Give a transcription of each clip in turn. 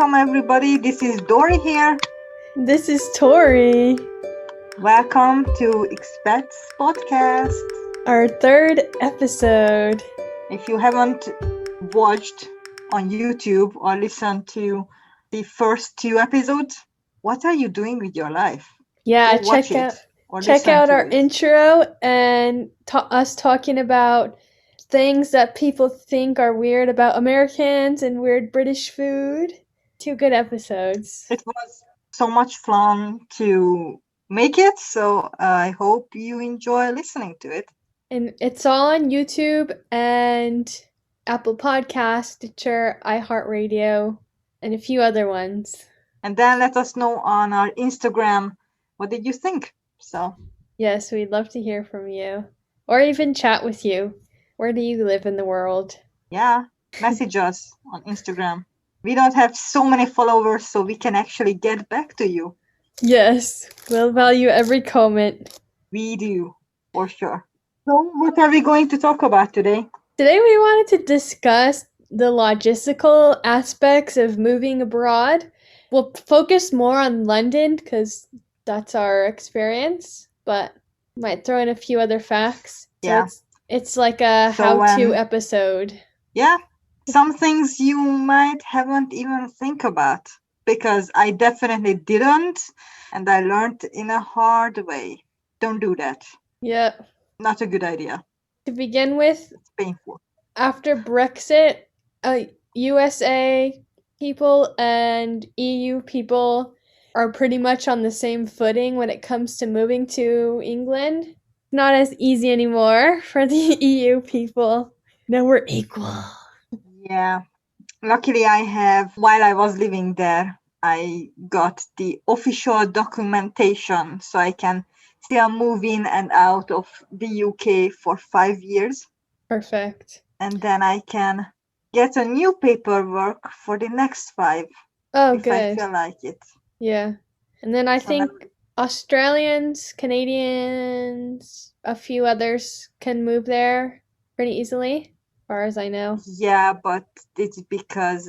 Welcome everybody, this is Dori here. This is Tori. Welcome to Expats Podcast. Our third episode. If you haven't watched on YouTube or listened to the first two episodes, what are you doing with your life? Yeah, Go watch check out our it. intro and us talking about things that people think are weird about Americans and weird British food. 2 good episodes. It was so much fun to make it, so I hope you enjoy listening to it. And it's all on YouTube and Apple Podcast, Stitcher, iHeartRadio, and a few other ones. And then let us know on our Instagram, what did you think? So yes, we'd love to hear from you. Or even chat with you. Where do you live in the world? Yeah, message us on Instagram. We don't have so many followers, so we can actually get back to you. Yes, we'll value every comment. We do, for sure. So what are we going to talk about today? Today we wanted to discuss the logistical aspects of moving abroad. We'll focus more on London because that's our experience, but might throw in a few other facts. Yeah. So it's like a how-to episode. Yeah, some things you might haven't even think about, because I definitely didn't, and I learned in a hard way. Don't do that. Yeah. Not a good idea. To begin with, it's painful. After Brexit, USA people and EU people are pretty much on the same footing when it comes to moving to England. Not as easy anymore for the EU people. Now we're equal. Yeah. Luckily while I was living there, I got the official documentation, so I can still move in and out of the UK for 5 years. Perfect. And then I can get a new paperwork for the next 5. Oh, if good. I feel like it. Yeah. And then I think Australians, Canadians, a few others can move there pretty easily, as far as I know. Yeah, but it's because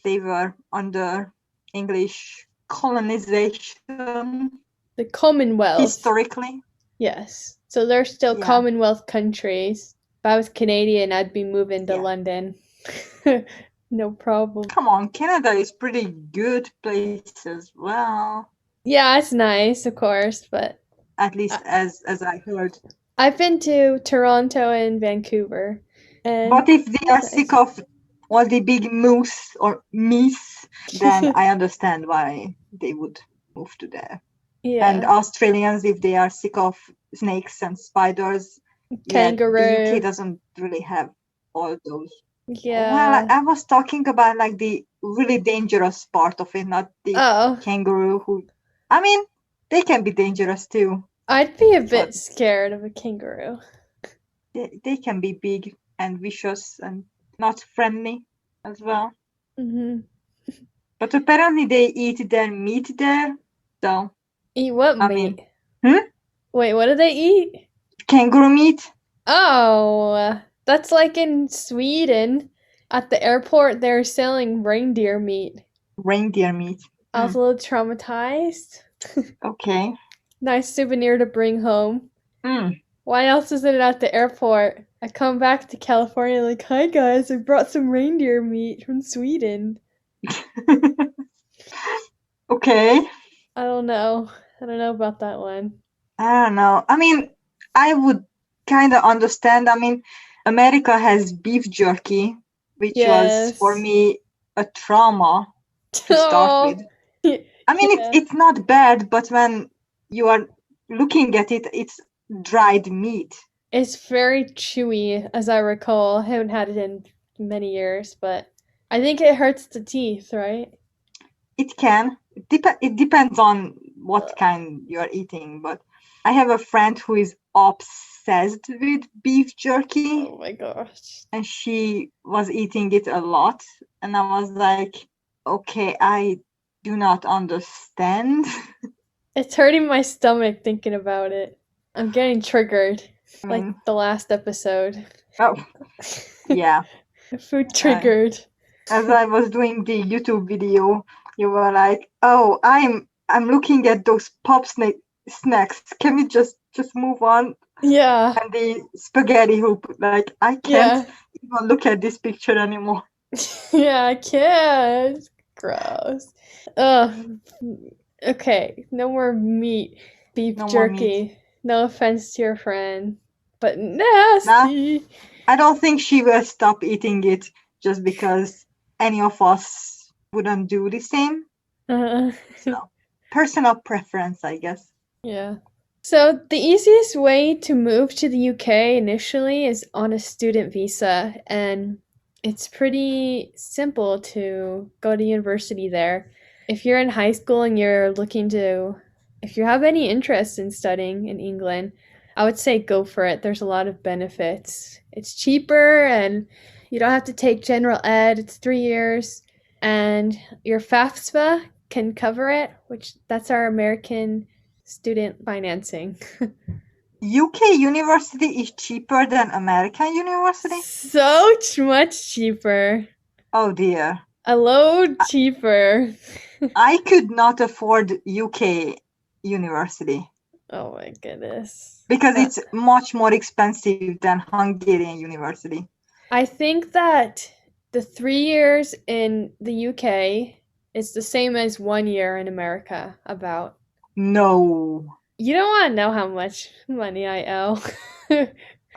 they were under English colonization. The Commonwealth. Historically. Yes. So they're still Commonwealth countries. If I was Canadian, I'd be moving to London. No problem. Come on, Canada is pretty good place as well. Yeah, it's nice, of course, but at least as I heard. I've been to Toronto and Vancouver. But if they are sick of all the big moose or meese, then I understand why they would move to there. Yeah. And Australians, if they are sick of snakes and spiders, kangaroo. The UK doesn't really have all those. Yeah. Well, I was talking about like the really dangerous part of it, not the kangaroo I mean, they can be dangerous too. I'd be a bit scared of a kangaroo. They can be big and vicious and not friendly as well. Mm-hmm. But apparently they eat their meat there, so... Eat what meat? Wait, what do they eat? Kangaroo meat. Oh, that's like in Sweden. At the airport, they're selling reindeer meat. Reindeer meat. I was a little traumatized. Okay. Nice souvenir to bring home. Why else is it at the airport? I come back to California like, hi guys, I brought some reindeer meat from Sweden. Okay. I don't know about that one. I don't know. I mean, I would kind of understand. I mean, America has beef jerky, which was for me a trauma to start with. I mean, it's not bad, but when you are looking at it, it's dried meat. It's very chewy, as I recall. I haven't had it in many years, but I think it hurts the teeth, right? It can. It depends on what kind you are eating, but I have a friend who is obsessed with beef jerky. Oh my gosh. And she was eating it a lot, and I was like, okay, I do not understand. It's hurting my stomach thinking about it. I'm getting triggered, like the last episode. Oh, yeah. Food triggered. As I was doing the YouTube video, you were like, "Oh, I'm looking at those snacks. Can we just move on?" Yeah. And the spaghetti hoop, like I can't Yeah. even look at this picture anymore. Yeah, I can't. Gross. Ugh. Okay, no more meat. Beef No more meat. jerky. No offense to your friend, but Nah, nasty. I don't think she will stop eating it just because any of us wouldn't do the same. Uh, So, personal preference, I guess. yeah. So the easiest way to move to the UK initially is on a student visa, and it's pretty simple to go to university there. If you're in high school and if you have any interest in studying in England, I would say go for it. There's a lot of benefits. It's cheaper and you don't have to take general ed. It's 3 years, and your FAFSA can cover it, which that's our American student financing. UK university is cheaper than American university? So much cheaper. Oh dear. A load cheaper. I could not afford UK university. Oh my goodness. Because it's much more expensive than Hungarian university. I think that the 3 years in the UK is the same as 1 year in America, about. No. You don't want to know how much money I owe.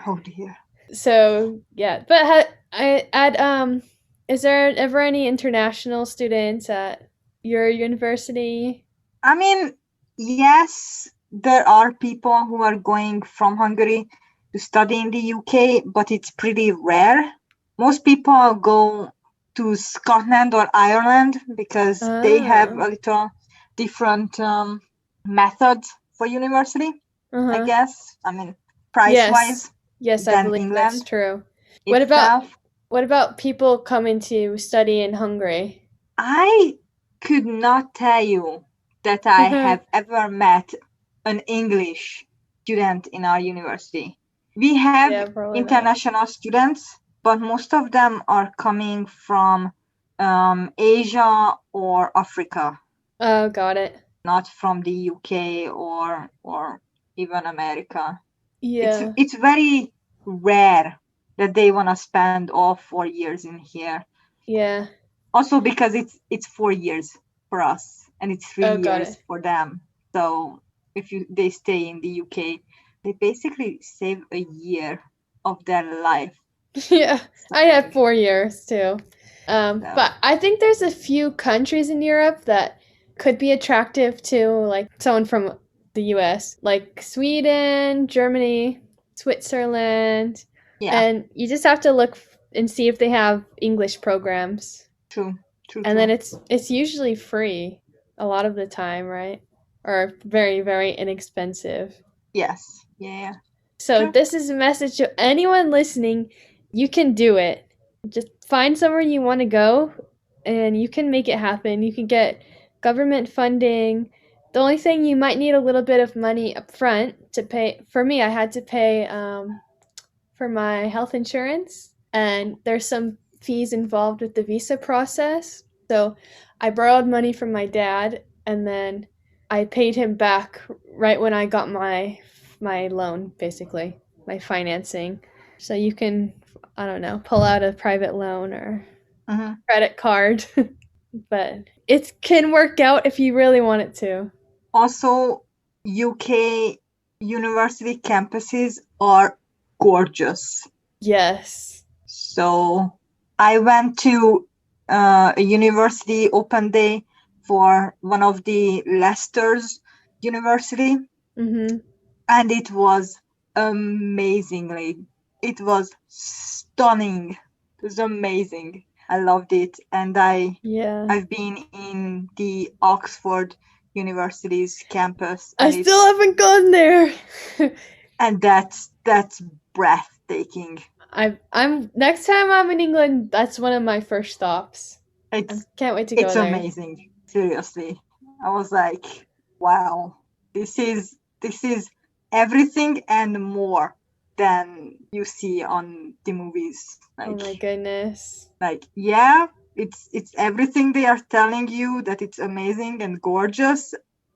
Oh dear. So yeah, but is there ever any international students at your university? I mean, yes, there are people who are going from Hungary to study in the UK, but it's pretty rare. Most people go to Scotland or Ireland because they have a little different methods for university, I guess. I mean, price-wise. Yes, I believe England that's true. itself. What about people coming to study in Hungary? I could not tell you that I have ever met an English student in our university. We have international students, but most of them are coming from Asia or Africa. Oh, got it. Not from the UK or even America. Yeah. It's very rare that they want to spend all 4 years in here. Yeah. Also because it's 4 years for us and it's 3 years for them. So if they stay in the UK, they basically save a year of their life. Yeah, I have 4 years too. But I think there's a few countries in Europe that could be attractive to like someone from the US, like Sweden, Germany, Switzerland. Yeah. And you just have to look and see if they have English programs. True. And then it's usually free a lot of the time, right? Or very, very inexpensive. Yes. Yeah. So this is a message to anyone listening. You can do it. Just find somewhere you want to go and you can make it happen. You can get government funding. The only thing, you might need a little bit of money up front to pay. For me, I had to pay for my health insurance, and there's some fees involved with the visa process. So I borrowed money from my dad, and then I paid him back right when I got my loan, basically, my financing. So you can, I don't know, pull out a private loan or credit card. But it can work out if you really want it to. Also, UK university campuses are gorgeous. Yes. So I went to a university open day for one of the Leicester's university. And it was amazingly, it was stunning. It was amazing. I loved it. And I've been in the Oxford University's campus. I still haven't gone there. And that's breathtaking. I'm next time I'm in England, that's one of my first stops. I can't wait to go there. It's amazing. Seriously. I was like, wow, this is everything and more than you see on the movies. Like, oh my goodness. Like, yeah, it's everything they are telling you that it's amazing and gorgeous,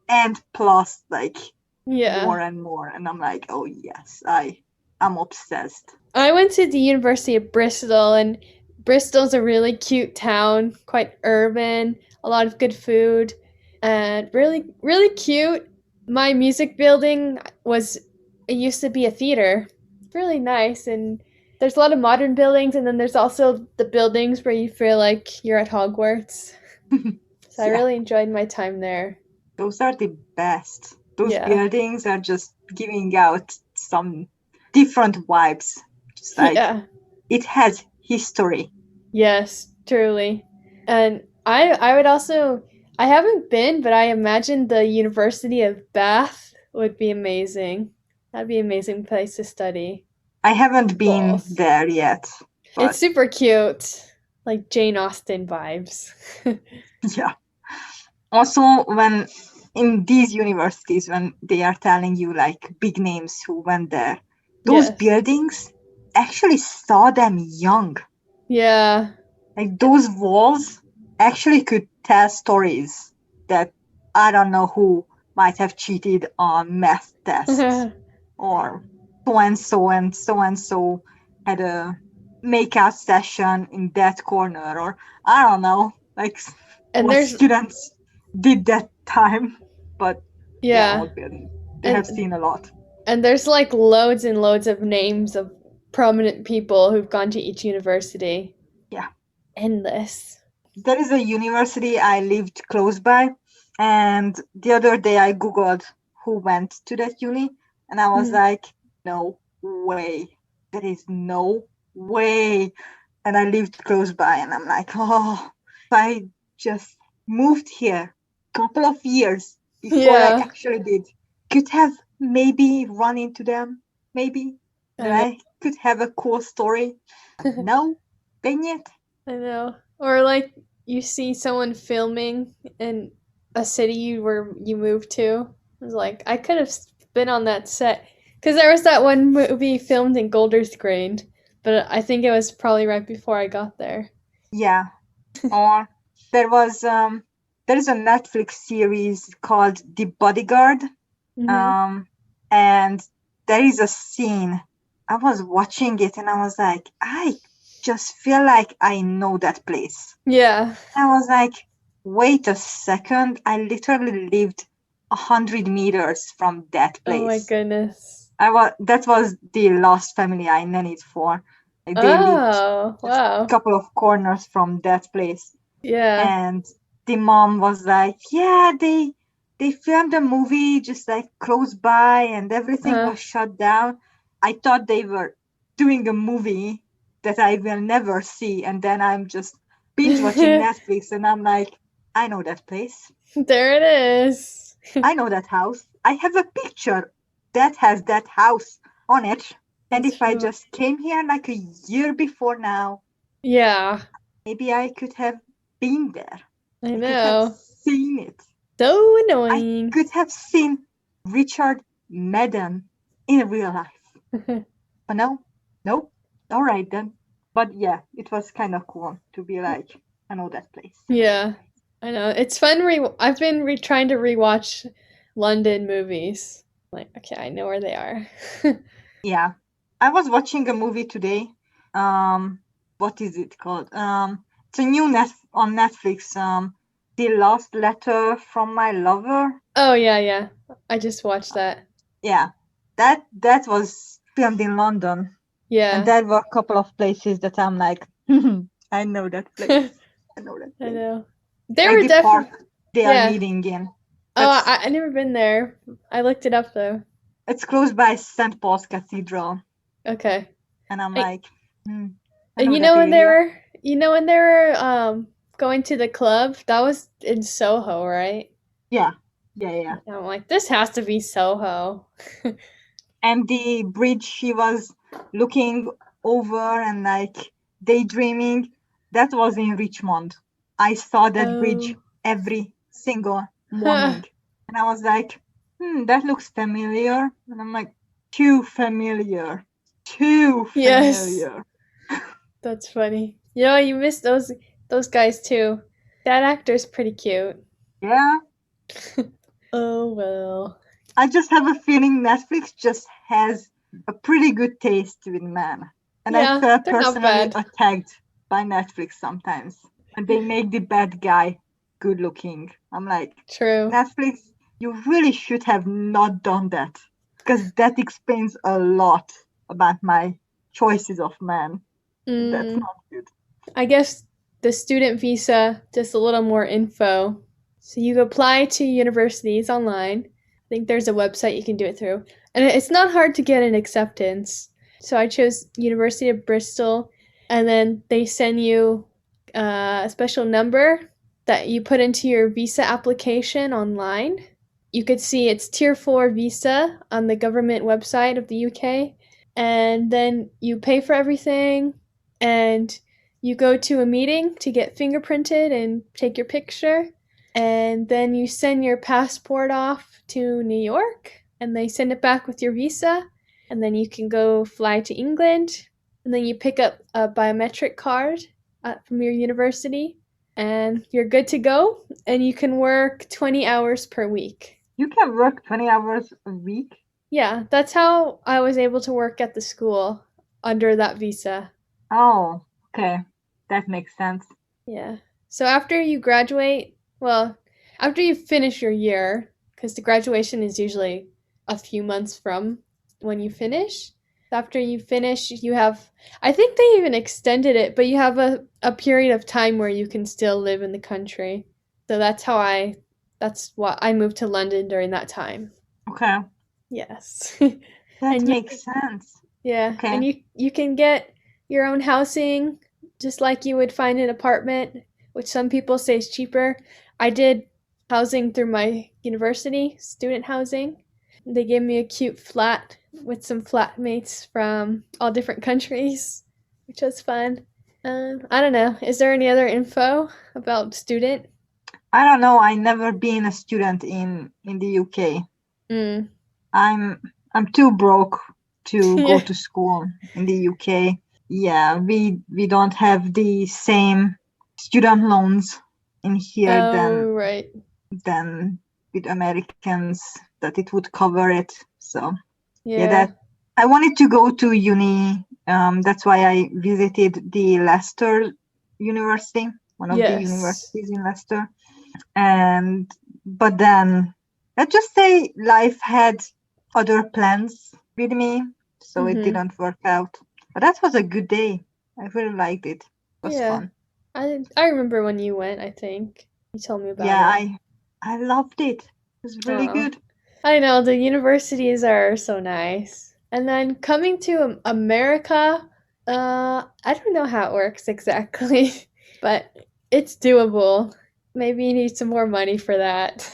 and plus like more and more. And I'm like, oh yes, I'm obsessed. I went to the University of Bristol, and Bristol's a really cute town, quite urban, a lot of good food, and really, really cute. My music building it used to be a theater. It's really nice, and there's a lot of modern buildings, and then there's also the buildings where you feel like you're at Hogwarts. So I really enjoyed my time there. Those are the best. Those buildings are just giving out some different vibes. Just like it has history. Yes, truly. And I would also, I haven't been, but I imagine the University of Bath would be amazing. That'd be an amazing place to study. I haven't been there yet. It's super cute. Like Jane Austen vibes. Yeah. Also, when in these universities, when they are telling you like big names who went there, those buildings actually saw them young. Yeah. Like those walls actually could tell stories that I don't know who might have cheated on math tests or so and so had a makeout session in that corner, or I don't know, like what students did that time. But all buildings. They have seen a lot. And there's like loads and loads of names of prominent people who've gone to each university. Yeah. Endless. There is a university I lived close by, and the other day I Googled who went to that uni, and I was like, no way. There is no way. And I lived close by, and I'm like, oh, if I just moved here a couple of years before I actually did, could have maybe run into them, maybe. And I could have a cool story. No, dang it. I know. Or like you see someone filming in a city where you moved to. I was like, I could have been on that set. Because there was that one movie filmed in Golders Green, but I think it was probably right before I got there. Yeah. Or there is a Netflix series called The Bodyguard. And there is a scene. I was watching it and I was like, I just feel like I know that place. Yeah. I was like, wait a second. I literally lived 100 meters from that place. Oh my goodness. That was the last family I nannied for. Like they lived a couple of corners from that place. Yeah. And the mom was like, yeah, they filmed a movie just like close by and everything was shut down. I thought they were doing a movie that I will never see. And then I'm just binge watching Netflix and I'm like, I know that place. There it is. I know that house. I have a picture that has that house on it. And if I just came here like a year before now, maybe I could have been there. I know. Could have seen it. So annoying. I could have seen Richard Madden in real life. But no. All right then. But yeah, it was kind of cool to be like, I know that place. Yeah, I know. It's fun. I've been trying to rewatch London movies. Like, okay, I know where they are. Yeah. I was watching a movie today. What is it called? It's a new on Netflix. The Last Letter from My Lover. Oh yeah. I just watched that. Yeah. That was filmed in London. Yeah. And there were a couple of places that I'm like, I know that place. I know that place. I know. They were definitely they are meeting in. I never been there. I looked it up though. It's close by St. Paul's Cathedral. Okay. And I'm like, and you know when they were going to the club, that was in Soho, right? Yeah. And I'm like, this has to be Soho. And the bridge she was looking over and like daydreaming, that was in Richmond. I saw that bridge every single morning. And I was like, that looks familiar. And I'm like, too familiar. Too familiar. Yes. That's funny. You know, you miss those those guys too. That actor's pretty cute. Yeah. Oh, well. I just have a feeling Netflix just has a pretty good taste with men. And I feel personally attacked by Netflix sometimes. And they make the bad guy good looking. I'm like, true. Netflix, you really should have not done that. Because that explains a lot about my choices of men. That's not good. I guess the student visa, just a little more info. So you apply to universities online. I think there's a website you can do it through. And it's not hard to get an acceptance. So I chose University of Bristol, and then they send you a special number that you put into your visa application online. You could see it's Tier 4 visa on the government website of the UK. And then you pay for everything, and you go to a meeting to get fingerprinted and take your picture. And then you send your passport off to New York, and they send it back with your visa. And then you can go fly to England. And then you pick up a biometric card from your university. And you're good to go. And you can work 20 hours per week. You can work 20 hours a week? Yeah, that's how I was able to work at the school under that visa. Oh, okay. That makes sense. Yeah. So after you graduate, well, after you finish your year, because the graduation is usually a few months from when you finish. After you finish, you have, I think they even extended it, but you have a period of time where you can still live in the country. So that's why I moved to London during that time. Okay. Yes. That makes sense. Yeah. Okay. And you can get your own housing just like you would find an apartment, which some people say is cheaper. I did housing through my university, student housing. They gave me a cute flat with some flatmates from all different countries, which was fun. I don't know. Is there any other info about student? I don't know. I never been a student in the UK. I'm too broke to go to school in the UK. Yeah, we don't have the same student loans in here than with Americans, that it would cover it. So that I wanted to go to uni. That's why I visited the Leicester University, one of the universities in Leicester. But then let's just say life had other plans with me, so it didn't work out. But that was a good day. I really liked it. It was fun. I remember when you went, I think. You told me about it. Yeah, I loved it. It was really good. I know, the universities are so nice. And then coming to America, I don't know how it works exactly, but it's doable. Maybe you need some more money for that.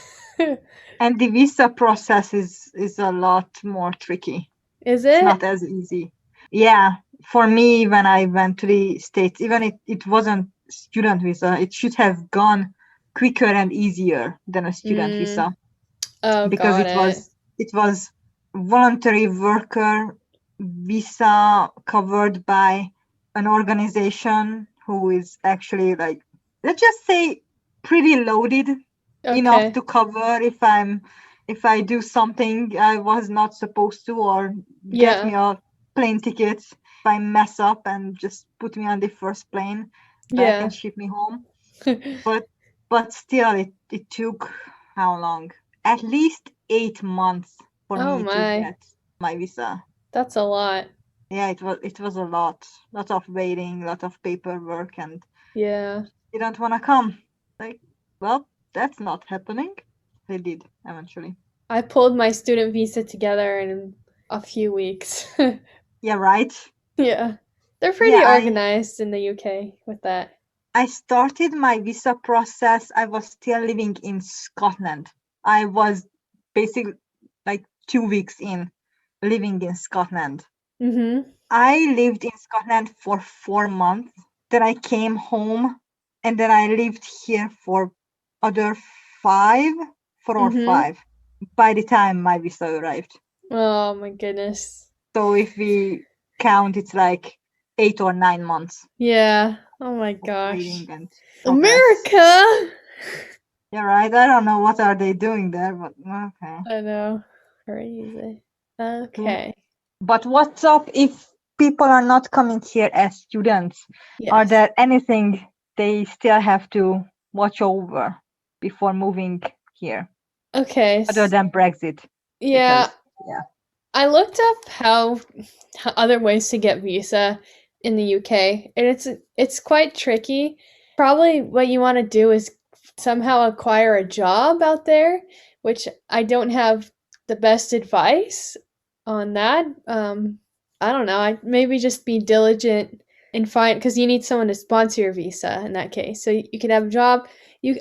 And the visa process is a lot more tricky. Is it? It's not as easy. Yeah, for me, when I went to the States, even it wasn't student visa, it should have gone quicker and easier than a student visa. Oh, because it was voluntary worker visa covered by an organization who is actually, like, let's just say, pretty loaded enough to cover if I do something I was not supposed to, or get me a plane ticket if I mess up, and just put me on the first plane back and ship me home. But still, it took how long? At least 8 months for me to get my visa. That's a lot. Yeah, it was a lot of waiting, a lot of paperwork, and you don't want to come. Like, well, that's not happening. They did eventually. I pulled my student visa together in a few weeks. Yeah, right? Yeah. They're pretty organized in the UK with that. I started my visa process. I was still living in Scotland. I was basically like 2 weeks in living in Scotland. I lived in Scotland for 4 months. Then I came home, and then I lived here for other 4 or 5 by the time my visa arrived. Oh my goodness. So if we count, it's like 8 or 9 months. Yeah, Oh my gosh. waiting and America! You're right. I don't know what are they doing there, but okay. I know. Crazy. Okay. But what's up if people are not coming here as students? Yes. Are there anything they still have to watch over before moving here? Okay. Other than Brexit. Yeah. Because, yeah. I looked up how other ways to get visa in the UK, and it's quite tricky. Probably what you want to do is somehow acquire a job out there, which I don't have the best advice on that. I don't know. I maybe just be diligent and find, because you need someone to sponsor your visa in that case. So you can have a job.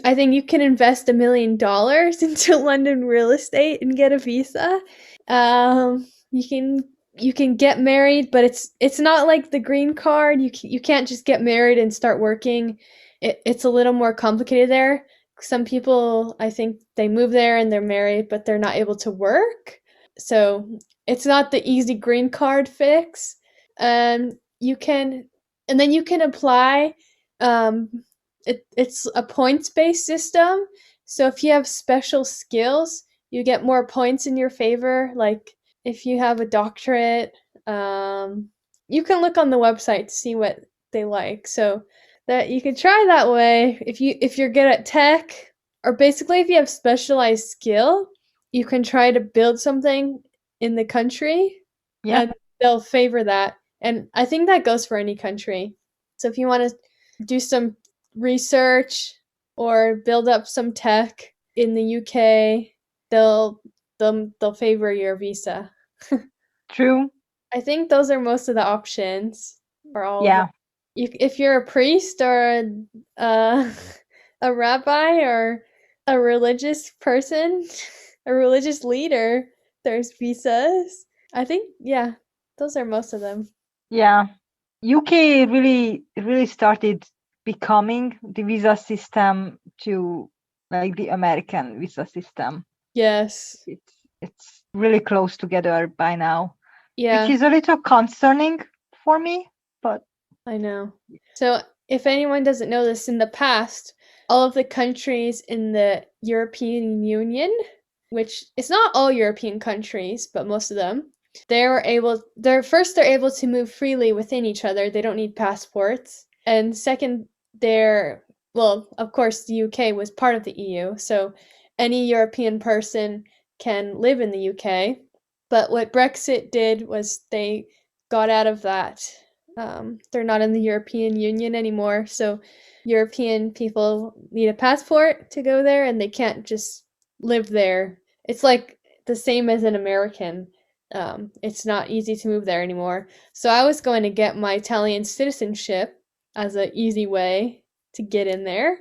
I think you can invest $1 million into London real estate and get a visa. You can get married, but it's not like the green card. You can't just get married and start working. It's a little more complicated there. Some people, I think they move there and they're married, but they're not able to work. So it's not the easy green card fix. You can apply. It's a points-based system. So if you have special skills, you get more points in your favor. Like if you have a doctorate, you can look on the website to see what they like. So that you can try that way. If you're good at tech, or basically if you have specialized skill, you can try to build something in the country. Yeah. And they'll favor that. And I think that goes for any country. So if you want to do some research or build up some tech in the UK, they'll favor your visa. True. I think those are most of the options for all. Yeah. If you're a priest or a rabbi or a religious person, a religious leader, there's visas. I think, yeah, those are most of them. Yeah. UK really started becoming the visa system to like the American visa system. Yes. It's really close together by now. Yeah. Which is a little concerning for me, but I know. So if anyone doesn't know this, in the past, all of the countries in the European Union, which it's not all European countries, but most of them, they're able to move freely within each other. They don't need passports. And second, of course, the UK was part of the EU, so any European person can live in the UK. But what Brexit did was they got out of that. They're not in the European Union anymore, so European people need a passport to go there, and they can't just live there. It's like the same as an American. It's not easy to move there anymore. So I was going to get my Italian citizenship as an easy way to get in there,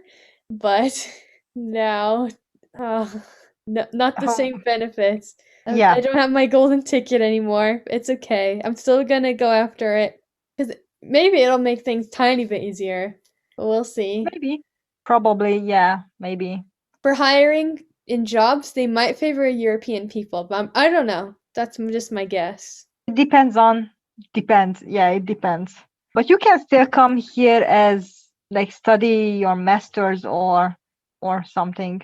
but now, not the same benefits. Yeah. I don't have my golden ticket anymore. It's okay. I'm still gonna go after it, because maybe it'll make things tiny bit easier. But we'll see. Maybe. Probably, yeah, maybe. For hiring in jobs, they might favor European people, but I don't know. That's just my guess. It depends. Yeah, it depends. But you can still come here as like study your masters or something.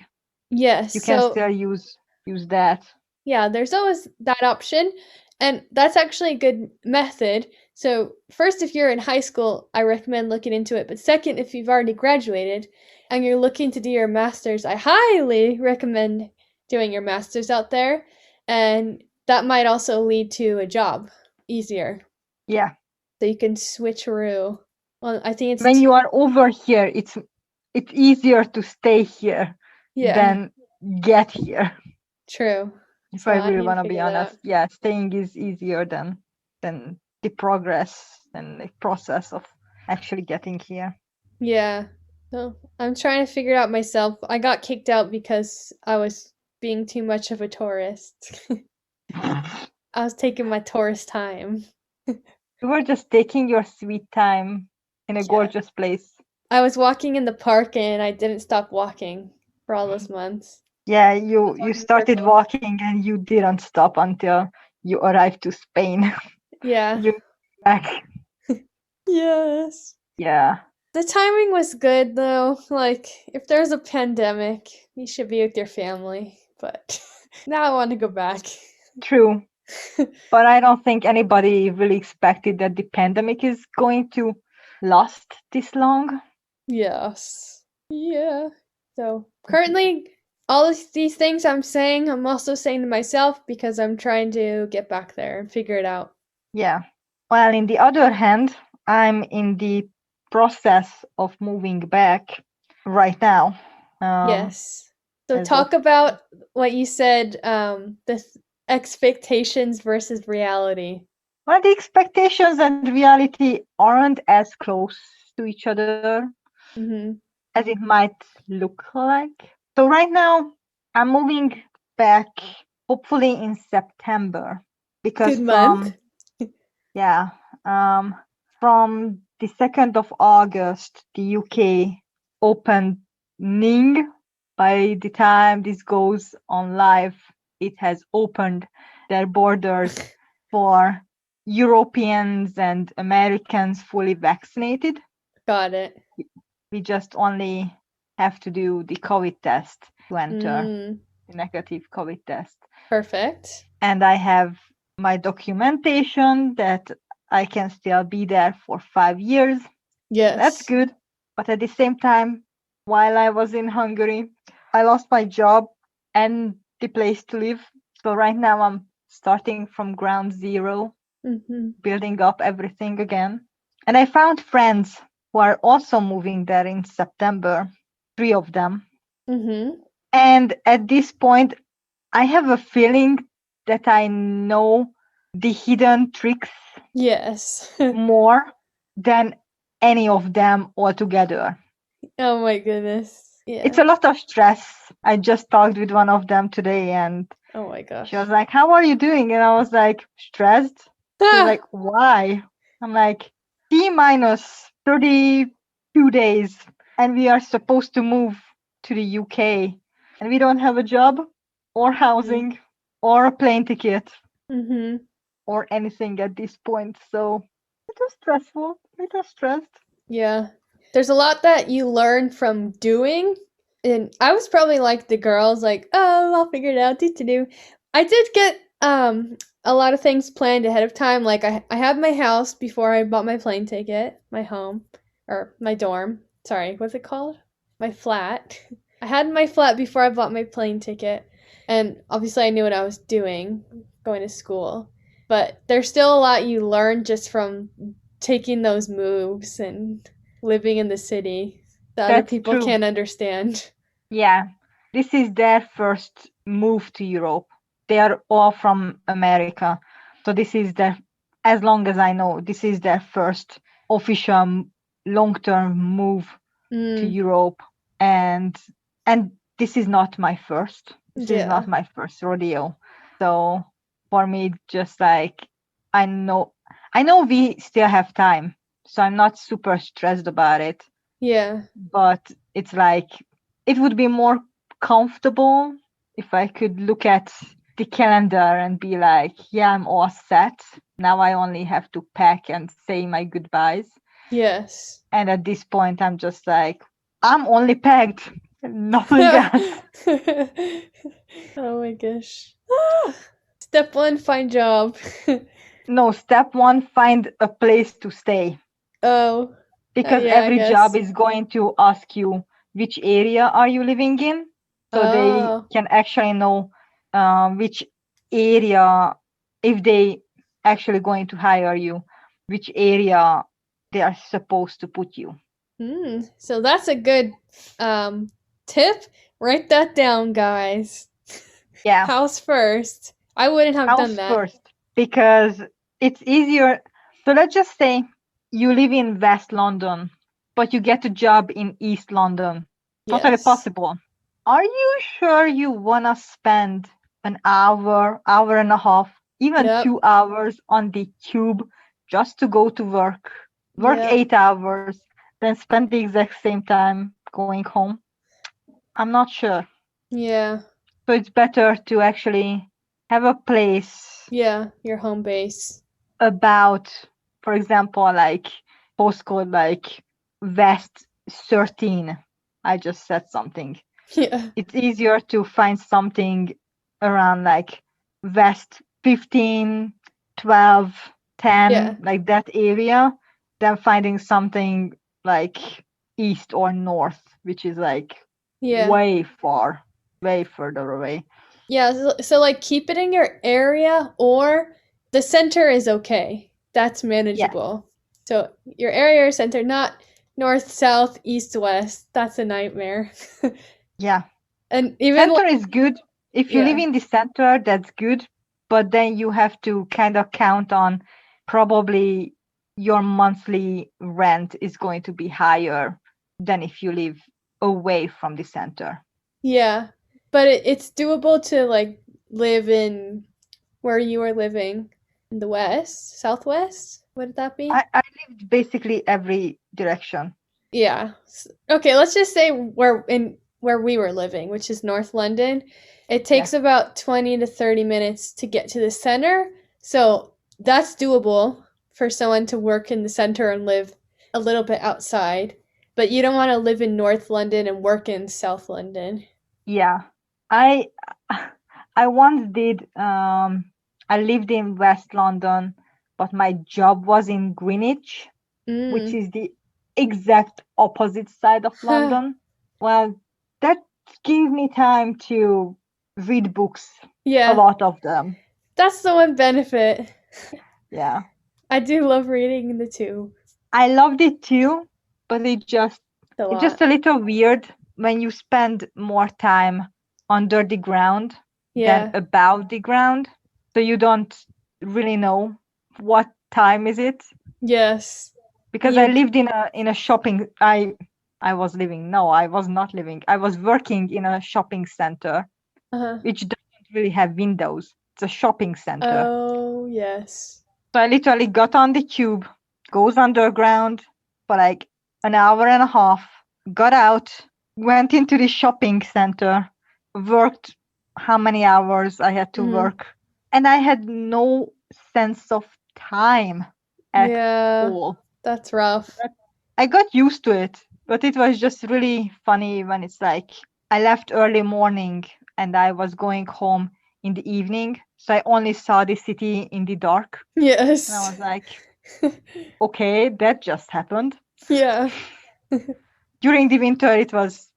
Yes. You can still use that. Yeah, there's always that option, and that's actually a good method. So first, if you're in high school, I recommend looking into it. But second, if you've already graduated and you're looking to do your master's, I highly recommend doing your master's out there, and that might also lead to a job easier. Yeah. So you can switcheroo. Well, I think it's when you are over here, it's easier to stay here than get here. True. If so I really want to be honest, yeah, staying is easier than the progress and the process of actually getting here. Yeah. So I'm trying to figure it out myself. I got kicked out because I was being too much of a tourist. I was taking my tourist time. You were just taking your sweet time in a gorgeous place. I was walking in the park and I didn't stop walking for all those months. Yeah, you started walking and you didn't stop until you arrived to Spain. Yeah. You back. Yes. Yeah. The timing was good though. Like, if there's a pandemic, you should be with your family. But now I want to go back. True. But I don't think anybody really expected that the pandemic is going to last this long. Yes. Yeah. So currently, all of these things I'm saying, I'm also saying to myself because I'm trying to get back there and figure it out. Yeah. Well, in the other hand, I'm in the process of moving back right now. Yes. So as talk of- about what you said, the expectations versus reality. Well, the expectations and reality aren't as close to each other Mm-hmm. as it might look like. So right now, I'm moving back hopefully in September because Good month. from the 2nd of August, the UK opening. By the time this goes on live, it has opened their borders for Europeans and Americans fully vaccinated. Got it. We just only have to do the COVID test to enter, the negative COVID test. Perfect. And I have my documentation that I can still be there for 5 years. Yes. That's good. But at the same time, while I was in Hungary, I lost my job and the place to live. So right now I'm starting from ground zero, building up everything again. And I found friends who are also moving there in September, 3 of them. And at this point, I have a feeling that I know the hidden tricks more than any of them altogether. Oh my goodness. Yeah. It's a lot of stress. I just talked with one of them today and oh my gosh. She was like, "How are you doing?" And I was like, "Stressed." She was like, "Why?" I'm like, T minus 32 days and we are supposed to move to the UK and we don't have a job or housing or a plane ticket or anything at this point. So it was stressful. It was stressed. Yeah. There's a lot that you learn from doing. And I was probably like the girls, like, oh, I'll figure it out. Do. I did get a lot of things planned ahead of time. Like I had my house before I bought my plane ticket, my home, or my dorm. Sorry, what's it called? My flat. I had my flat before I bought my plane ticket. And obviously I knew what I was doing, going to school. But there's still a lot you learn just from taking those moves and living in the city that other people can't understand. Yeah, this is their first move to Europe. They are all from America. So this is their, as long as I know, this is their first official long-term move to Europe. And this is not my first. This is not my first rodeo. So for me, just like, I know we still have time. So I'm not super stressed about it. Yeah. But it's like, it would be more comfortable if I could look at the calendar and be like, yeah, I'm all set. Now I only have to pack and say my goodbyes. Yes. And at this point, I'm just like, I'm only packed. Nothing else. Oh my gosh. Step 1, find job. No, step 1, find a place to stay. Oh. Because every job is going to ask you, which area are you living in? So they can actually know which area, if they actually going to hire you, which area they are supposed to put you. So that's a good tip. Write that down, guys. Yeah. House first. I wouldn't have done that. House first, because it's easier. So let's just say you live in West London, but you get a job in East London. Totally possible. Are you sure you want to spend an hour and a half, even 2 hours on the tube just to go to work 8 hours, then spend the exact same time going home? I'm not sure. Yeah. So it's better to actually have a place. Yeah, your home base. About, for example, like postcode, like West 13. I just said something. Yeah. It's easier to find something around like West 15, 12, 10, Yeah. like that area, than finding something like East or North, which is like Yeah. way further away. Yeah, so like keep it in your area, or the center is okay. That's manageable. So your area or center, not north, south, east, west. That's a nightmare. Yeah. And even Center is good. If you live yeah. in the center, that's good. But then you have to kind of count on probably your monthly rent is going to be higher than if you live away from the center. Yeah. But it's doable to like live in where you are living in the west, southwest. Would that be? I lived basically every direction. Yeah. Okay, let's just say where we were living, which is North London. It takes about 20 to 30 minutes to get to the center. So that's doable for someone to work in the center and live a little bit outside. But you don't want to live in North London and work in South London. Yeah. I once did I lived in West London, but my job was in Greenwich, which is the exact opposite side of London. Well, that gave me time to read books. Yeah. A lot of them. That's the one benefit. Yeah. I do love reading the two. I loved it too, but it's just a little weird when you spend more time under the ground than above the ground. So you don't really know what time is it. Yes. Because I lived in a shopping I was not living. I was working in a shopping center, which doesn't really have windows. It's a shopping center. Oh, yes. So I literally got on the tube, goes underground for like an hour and a half, got out, went into the shopping center, worked how many hours I had to work, and I had no sense of time at all. That's rough. I got used to it, but it was just really funny when it's like I left early morning and I was going home in the evening, so I only saw the city in the dark. Yes. And I was like, okay, that just happened. Yeah. During the winter, it was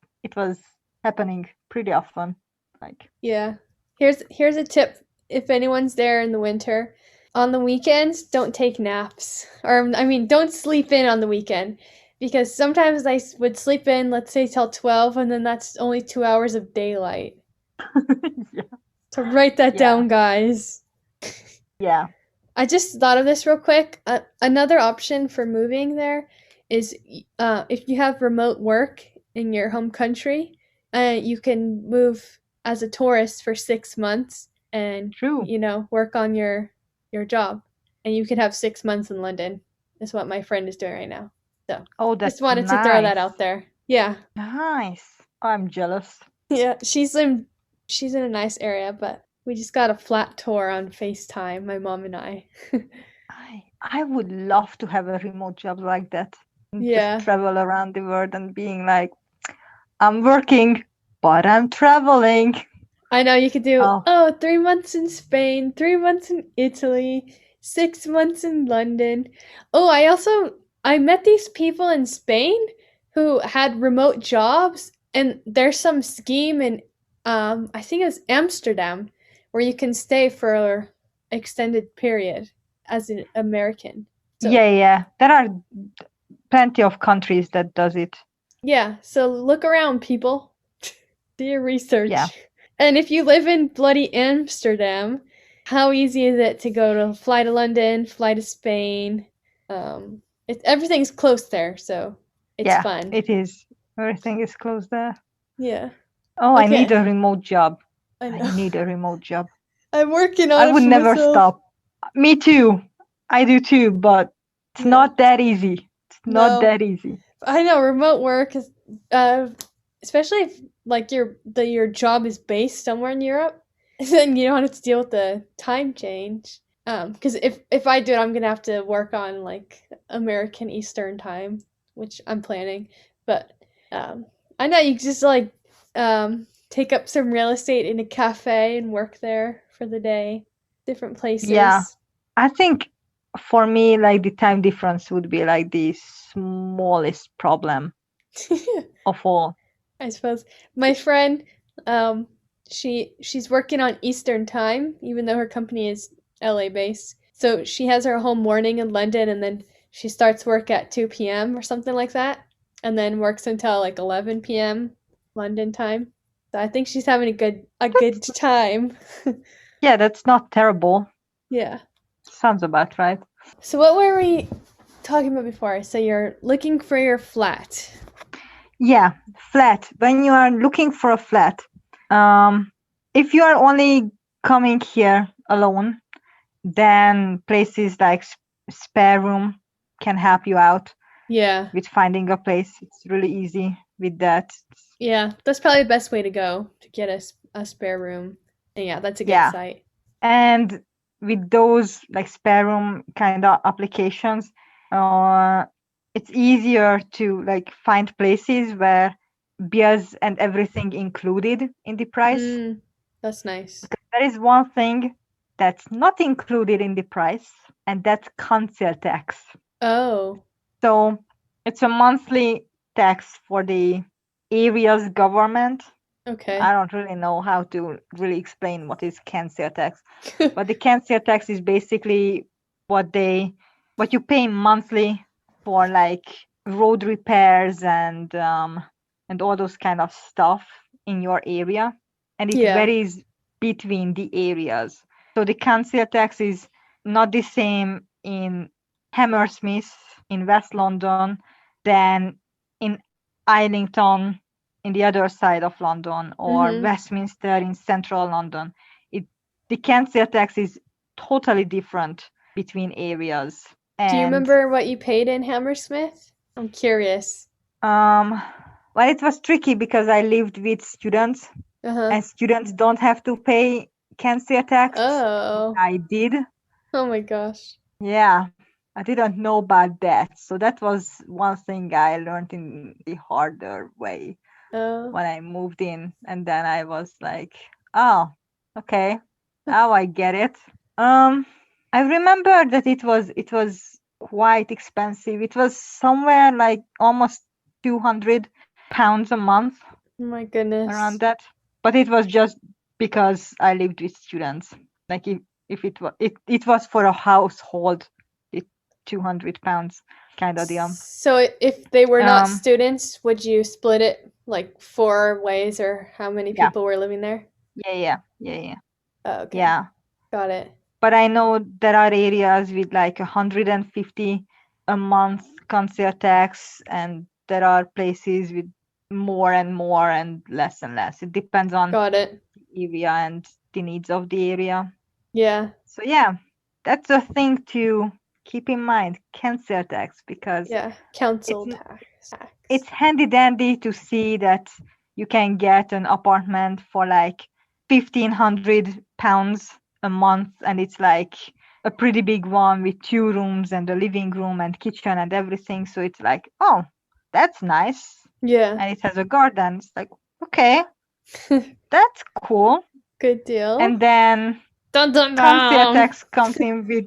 happening pretty often. Like, yeah. Here's a tip if anyone's there in the winter. On the weekends, don't take naps. Or I mean, don't sleep in on the weekend. Because sometimes I would sleep in, let's say till 12, and then that's only 2 hours of daylight. yeah. So write that down, guys. Yeah. I just thought of this real quick. Another option for moving there is if you have remote work in your home country, you can move as a tourist for 6 months and work on your job, and you could have 6 months in London. Is what my friend is doing right now. So that's just wanted to throw that out there. Yeah. Nice. I'm jealous. Yeah, she's in a nice area, but we just got a flat tour on FaceTime, my mom and I. I would love to have a remote job like that. Yeah. Just travel around the world and being like, I'm working, but I'm traveling. I know, you could do 3 months in Spain, 3 months in Italy, 6 months in London. Oh, I met these people in Spain who had remote jobs, and there's some scheme in I think it's Amsterdam where you can stay for an extended period as an American. So, yeah. There are plenty of countries that does it. Yeah, so look around, people. Do your research. Yeah. And if you live in bloody Amsterdam, how easy is it to fly to London, fly to Spain? Everything's close there, so it's fun. It is. Everything is close there. Yeah. Oh, okay. I need a remote job. I need a remote job. I'm working on it. I would never stop. Me too. I do too, but it's not that easy. It's not that easy. I know remote work is, especially if like your job is based somewhere in Europe, then you don't have to deal with the time change. Because if I do it, I'm gonna have to work on like American Eastern time, which I'm planning. But I know you just like take up some real estate in a cafe and work there for the day, different places. Yeah, I think for me, like the time difference would be like the smallest problem of all. I suppose my friend, she's working on Eastern time, even though her company is LA based. So she has her whole morning in London, and then she starts work at 2 p.m. or something like that, and then works until like 11 p.m. London time. So I think she's having a good time. Yeah, that's not terrible. Yeah. Sounds about right. So what were we talking about before? So you're looking for your flat. Yeah, flat. When you are looking for a flat, if you are only coming here alone, then places like Spare Room can help you out. Yeah. With finding a place. It's really easy with that. Yeah, that's probably the best way to go to get a spare room. And yeah, that's a good site. And with those like Spare Room kind of applications, it's easier to like find places where beers and everything included in the price. That's nice. There is one thing that's not included in the price, and that's council tax. Oh. So it's a monthly tax for the area's government. Okay. I don't really know how to really explain what is council tax, but the council tax is basically what you pay monthly for like road repairs and all those kind of stuff in your area, and it varies between the areas. So the council tax is not the same in Hammersmith in West London than in Islington in the other side of London or Westminster in central London. The council tax is totally different between areas. Do you remember what you paid in Hammersmith? I'm curious. Well, it was tricky because I lived with students, and students don't have to pay council tax. Oh. I did. Oh my gosh. Yeah, I didn't know about that. So that was one thing I learned in the harder way when I moved in. And then I was like, oh, okay, now I get it. I remember that it was quite expensive. It was somewhere like almost £200 a month. Oh my goodness. Around that. But it was just because I lived with students. Like if it was for a household, £200 kind of deal. So if they were not students, would you split it like 4 ways, or how many people were living there? Yeah. Oh, okay. Yeah. Got it. But I know there are areas with like 150 a month council tax, and there are places with more and more and less. It depends on the area and the needs of the area. Yeah. So yeah, that's a thing to keep in mind, council tax, because council tax. It's handy dandy to see that you can get an apartment for like £1,500 a month, and it's like a pretty big one with 2 rooms and a living room and kitchen and everything. So it's like, oh, that's nice. Yeah. And it has a garden. It's like, okay, that's cool. Good deal. And then council tax comes in with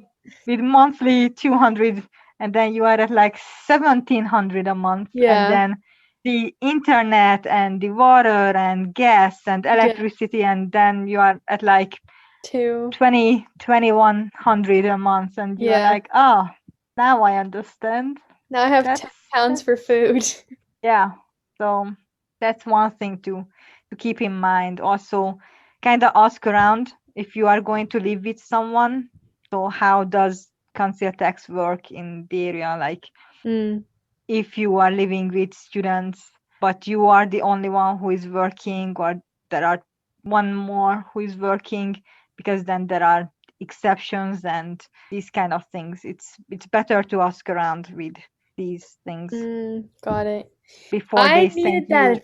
monthly 200, and then you are at like 1,700 a month. Yeah. And then the internet and the water and gas and electricity, and then you are at like 2,100 a month, and you're like, oh, now I understand. Now I have £10 for food. Yeah, so that's one thing to keep in mind. Also, kind of ask around if you are going to live with someone. So how does council tax work in the area? Like if you are living with students, but you are the only one who is working, or there are one more who is working, because then there are exceptions and these kind of things. It's better to ask around with these things. Got it. Before they send you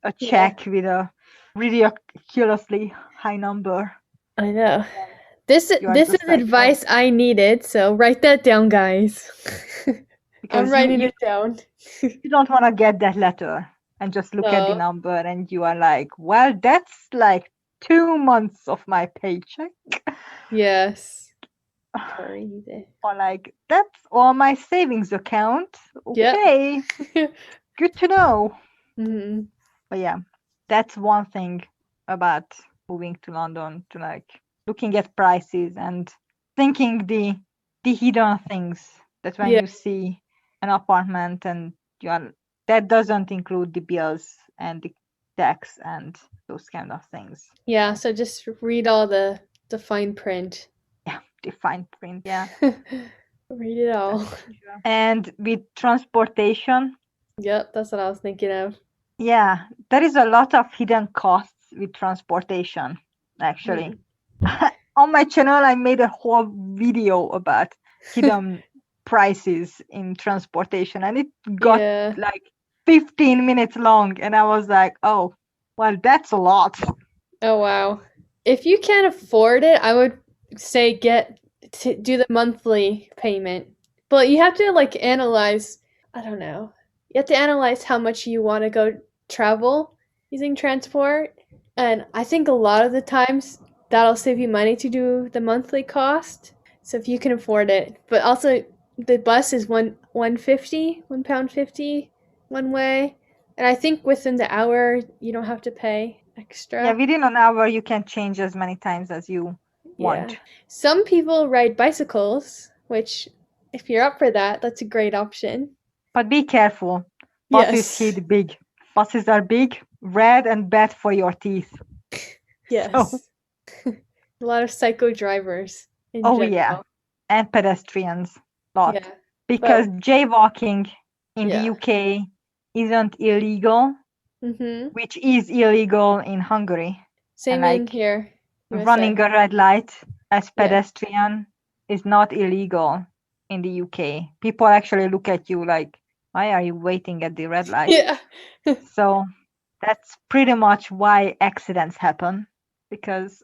a check with a ridiculously high number. I know. This is advice I needed, so write that down, guys. I'm writing it down. You don't want to get that letter and just look at the number and you are like, well, that's like 2 months of my paycheck. Yes. Crazy. Or like, that's all my savings account. Okay. Yep. Good to know. Mm-hmm. But yeah, that's one thing about moving to London, to like looking at prices and thinking the hidden things that when you see an apartment and you are, that doesn't include the bills and the tax and those kind of things. Yeah, so just read all the fine print. Yeah, the fine print, yeah. Read it all. And with transportation. Yep, that's what I was thinking of. Yeah, there is a lot of hidden costs with transportation, actually. On my channel, I made a whole video about hidden prices in transportation, and it got like 15 minutes long, and I was like, oh, well, that's a lot. Oh, wow. If you can't afford it, I would say do the monthly payment. But you have to like analyze, I don't know. You have to analyze how much you want to go travel using transport. And I think a lot of the times that'll save you money to do the monthly cost. So if you can afford it. But also the bus is £1.50 one way. And I think within the hour you don't have to pay extra. Yeah, within an hour you can change as many times as you want. Yeah. Some people ride bicycles, which if you're up for that, that's a great option. But be careful. Buses hit big. Buses are big, red, and bad for your teeth. Yes. So. A lot of psycho drivers. Yeah. And pedestrians. Lot. Yeah. Because jaywalking in the UK isn't illegal, which is illegal in Hungary. Same in here. USA. Running a red light as pedestrian is not illegal in the UK. People actually look at you like, why are you waiting at the red light? Yeah. So that's pretty much why accidents happen. Because,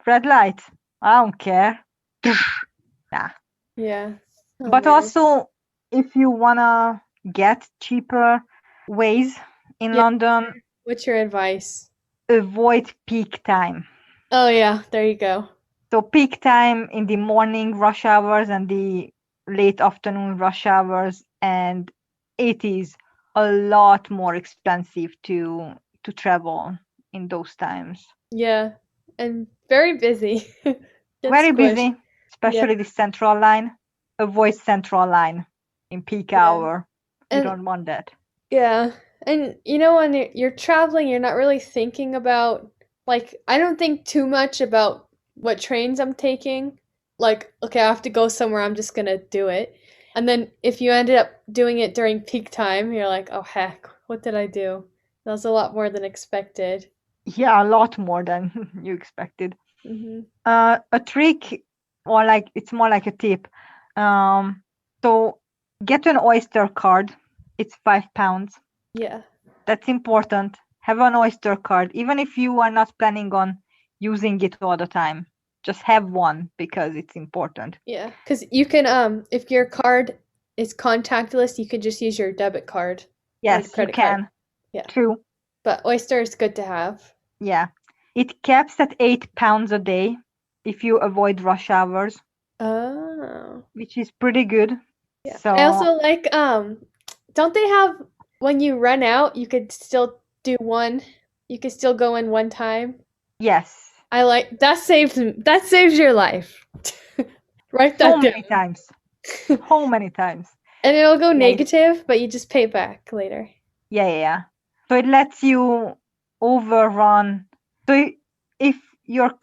red light, I don't care. Nah. Yeah. Oh, but weird. Also, if you want to get cheaper ways in London. What's your advice? Avoid peak time. Oh, yeah. There you go. So peak time in the morning rush hours and the late afternoon rush hours, and it is a lot more expensive to travel in those times. Yeah, and very busy. Very busy, especially the central line. Avoid central line in peak hour. You don't want that. Yeah, and you know, when you're traveling, you're not really thinking about, like, I don't think too much about what trains I'm taking. Like, okay, I have to go somewhere, I'm just gonna do it. And then if you ended up doing it during peak time, you're like, oh heck, what did I do? That was a lot more than expected. Yeah, a lot more than you expected. Mm-hmm. A trick, or like it's more like a tip. So get an Oyster card. It's £5. Yeah. That's important. Have an Oyster card, even if you are not planning on using it all the time. Just have one because it's important. Yeah, because you can, if your card is contactless, you could just use your debit card. Yes, you can. Card. Yeah. True. But Oyster is good to have. Yeah. It caps at £8 a day if you avoid rush hours. Oh. Which is pretty good. Yeah. So I also like, don't they have, when you run out, you could still do one? You could still go in one time? Yes. I like that saves your life. Write that so many times. So many times. And it'll go negative, but you just pay back later. Yeah. So it lets you overrun. So if your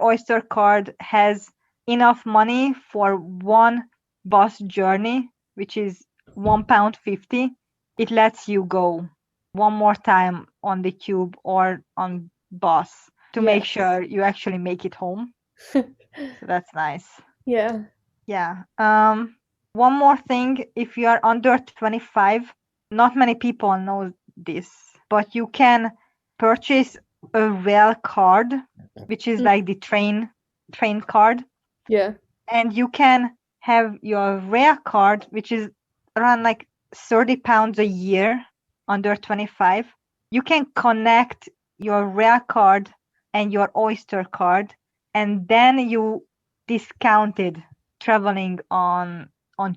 Oyster card has enough money for one bus journey, which is £1.50, it lets you go one more time on the tube or on bus to make sure you actually make it home. So that's nice. Yeah. One more thing, if you are under 25, not many people know this, but you can purchase a rail card, which is like the train card. Yeah. And you can have your rail card, which is around like 30 pounds a year, under 25, you can connect your Rail card and your Oyster card, and then you discounted traveling on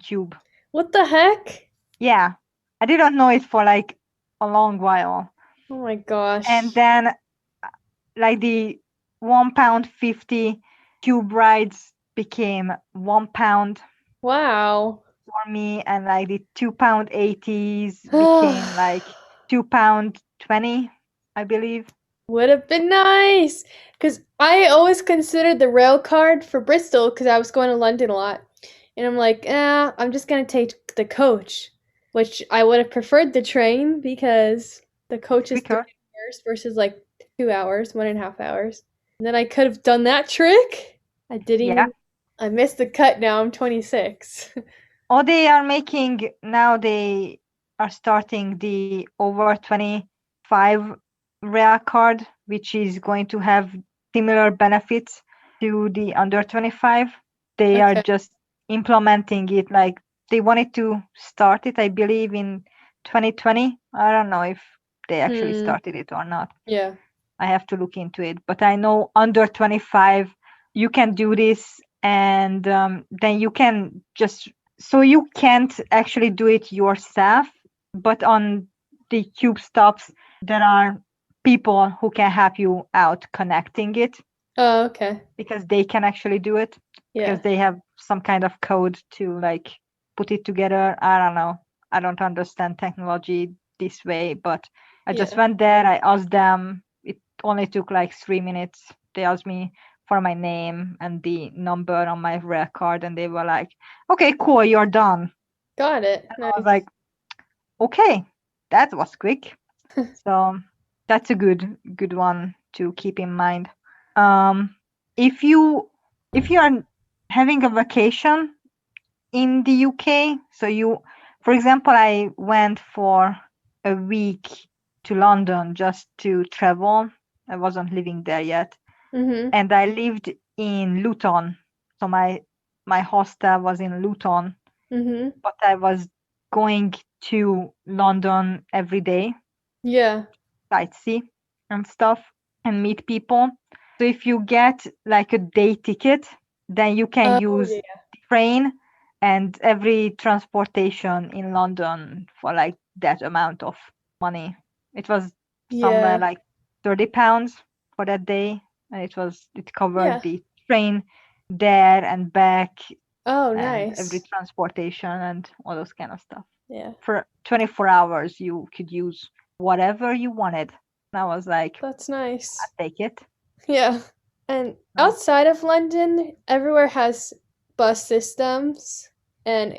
tube. What the heck? Yeah, I didn't know it for like a long while. Oh my gosh. And then like the £1.50 tube rides became £1 Wow. for me, and like the £2.80s became like £2.20, I believe. Would have been nice. Because I always considered the rail card for Bristol because I was going to London a lot. And I'm like, I'm just going to take the coach, which I would have preferred the train because the coach is 3 hours versus like 2 hours, 1.5 hours. And then I could have done that trick. I didn't even. I missed the cut now. I'm 26. Oh, they are starting the over 25 Rail card, which is going to have similar benefits to the under 25. They are just implementing it, like they wanted to start it, I believe, in 2020. I don't know if they actually started it or not. Yeah. I have to look into it. But I know under 25, you can do this, and then you can just, so you can't actually do it yourself, but on the tube stops, there are people who can help you out connecting it. Oh, okay. Because they can actually do it. Yeah. Because they have some kind of code to like put it together. I don't know. I don't understand technology this way, but I just went there. I asked them. It only took like 3 minutes. They asked me for my name and the number on my Rail card, and they were like, "Okay, cool, you're done." Got it. And I was like, "Okay, that was quick." So that's a good one to keep in mind. If you are having a vacation in the UK, so for example, I went for a week to London just to travel. I wasn't living there yet. And I lived in Luton. So my hostel was in Luton. But I was going to London every day. Yeah. Sightsee and stuff and meet people. So if you get like a day ticket, then you can use train and every transportation in London for like that amount of money. It was somewhere like £30 for that day, and it covered the train there and back. Oh, and nice. every transportation and all those kind of stuff. Yeah. For 24 hours, you could use whatever you wanted. And I was like, that's nice. I'll take it. Yeah. And outside of London, everywhere has bus systems, and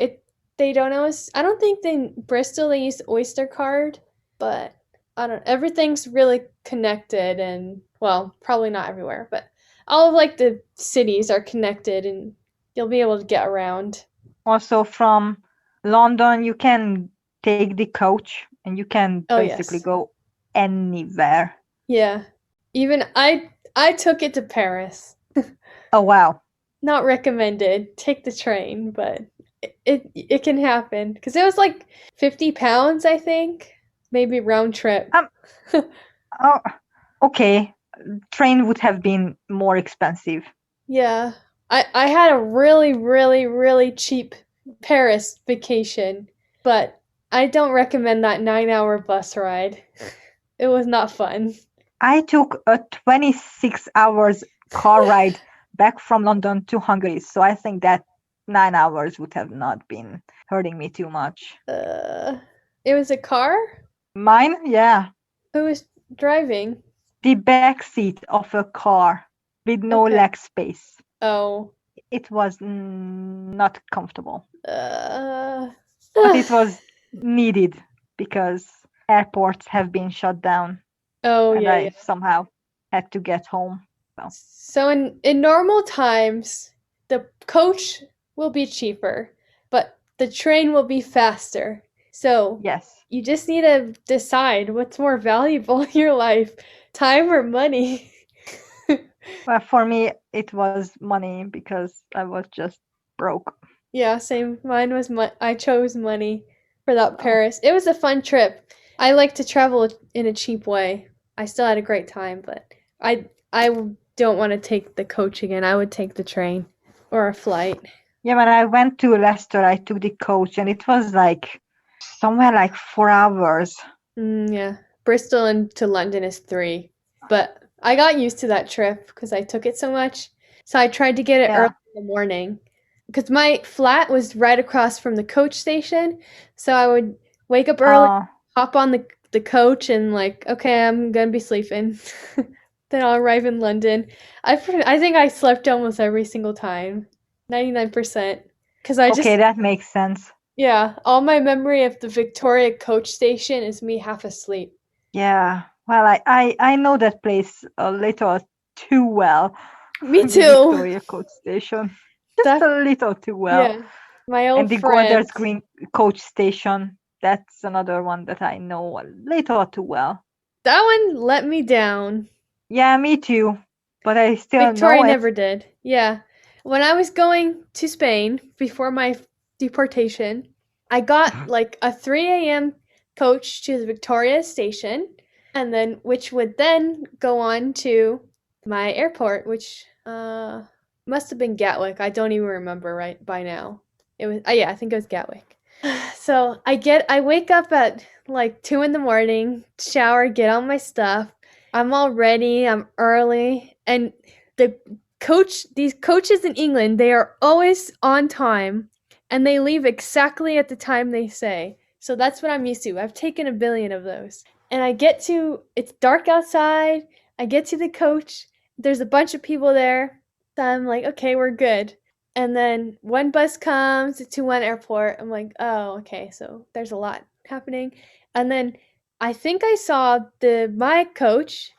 they don't always. I don't think Bristol they use Oyster card, but everything's really connected, and well, probably not everywhere, but all of like the cities are connected, and you'll be able to get around. Also, from London, you can take the coach, and you can basically go anywhere. Yeah. Even I took it to Paris. Oh, wow. Not recommended. Take the train, but it can happen. Because it was like £50, I think. Maybe round trip. Oh, okay. Train would have been more expensive. Yeah. I had a really, really, really cheap Paris vacation, but I don't recommend that 9-hour bus ride. It was not fun. I took a 26 hours car ride back from London to Hungary, so I think that 9 hours would have not been hurting me too much. It was a car? Mine? Yeah. Who was driving? The back seat of a car with no leg space. Oh. It was not comfortable. But it was needed because airports have been shut down. Oh, and yeah. I somehow had to get home. So in normal times, the coach will be cheaper, but the train will be faster. So yes, you just need to decide what's more valuable in your life, time or money. Well, for me, it was money because I was just broke. Yeah, same. Mine was I chose money. for that Paris. It was a fun trip. I like to travel in a cheap way. I still had a great time, but I don't want to take the coach again. I would take the train or a flight. Yeah, when I went to Leicester, I took the coach, and it was like somewhere like 4 hours. Yeah. Bristol and to London is 3. But I got used to that trip because I took it so much. So I tried to get it early in the morning because my flat was right across from the coach station. So I would wake up early, hop on the coach, and like, okay, I'm going to be sleeping. Then I'll arrive in London. I think I slept almost every single time. 99%. Because Okay, that makes sense. Yeah, all my memory of the Victoria coach station is me half asleep. Yeah, well, I know that place a little too well. Me too. The Victoria coach station. Just a little too well. Yeah, my old and the Golders Green coach station. That's another one that I know a little too well. That one let me down. Yeah, me too. But I still Victoria know never did. Yeah. When I was going to Spain before my deportation, I got like a 3 a.m. coach to the Victoria station, and then which would then go on to my airport, which must have been Gatwick. I don't even remember right by now. It was yeah, I think it was Gatwick. So I wake up at like 2 in the morning, shower, get on my stuff. I'm all ready, I'm early, and these coaches in England, they are always on time and they leave exactly at the time they say. So that's what I'm used to. I've taken a billion of those. And it's dark outside. I get to the coach. There's a bunch of people there. So I'm like, okay, we're good. And then one bus comes to one airport. I'm like, oh, okay, so there's a lot happening. And then I think I saw my coach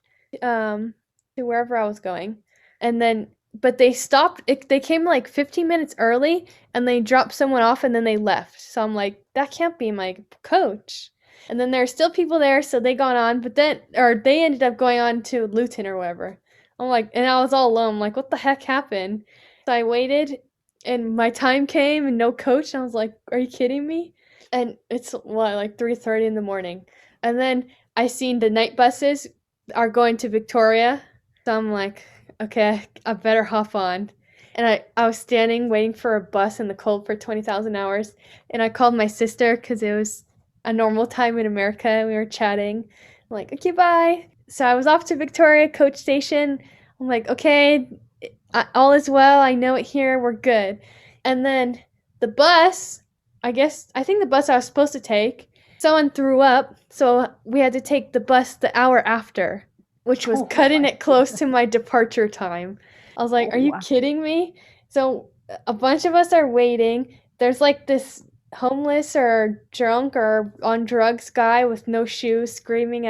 to wherever I was going. And then but they stopped they came like 15 minutes early and they dropped someone off and then they left. So I'm like, that can't be my coach. And then there are still people there, so they got on, but then they ended up going on to Luton or wherever. I'm like, and I was all alone. I'm like, what the heck happened? So I waited and my time came and no coach. And I was like, are you kidding me? And it's what, like 3:30 in the morning. And then I seen the night buses are going to Victoria. So I'm like, okay, I better hop on. And I was standing waiting for a bus in the cold for 20,000 hours. And I called my sister because it was a normal time in America. And we were chatting. I'm like, okay, bye. So I was off to Victoria coach station. I'm like, okay, all is well. I know it here. We're good. And then the bus, I think the bus I was supposed to take, someone threw up. So we had to take the bus the hour after, which was cutting it close to my departure time. I was like, are you kidding me? So a bunch of us are waiting. There's like this homeless or drunk or on drugs guy with no shoes screaming.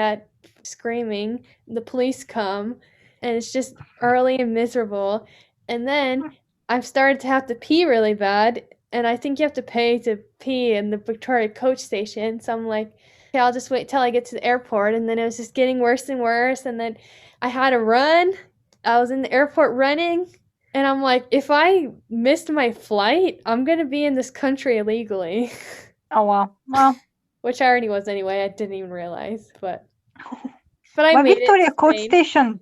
The police come, and it's just early and miserable. And then I've started to have to pee really bad, and I think you have to pay to pee in the Victoria coach station. So I'm like, okay, I'll just wait till I get to the airport. And then it was just getting worse and worse. And then I had to run. I was in the airport running. And I'm like, if I missed my flight, I'm going to be in this country illegally. Oh, wow. Well. Which I already was anyway. I didn't even realize. But I made Victoria it coach station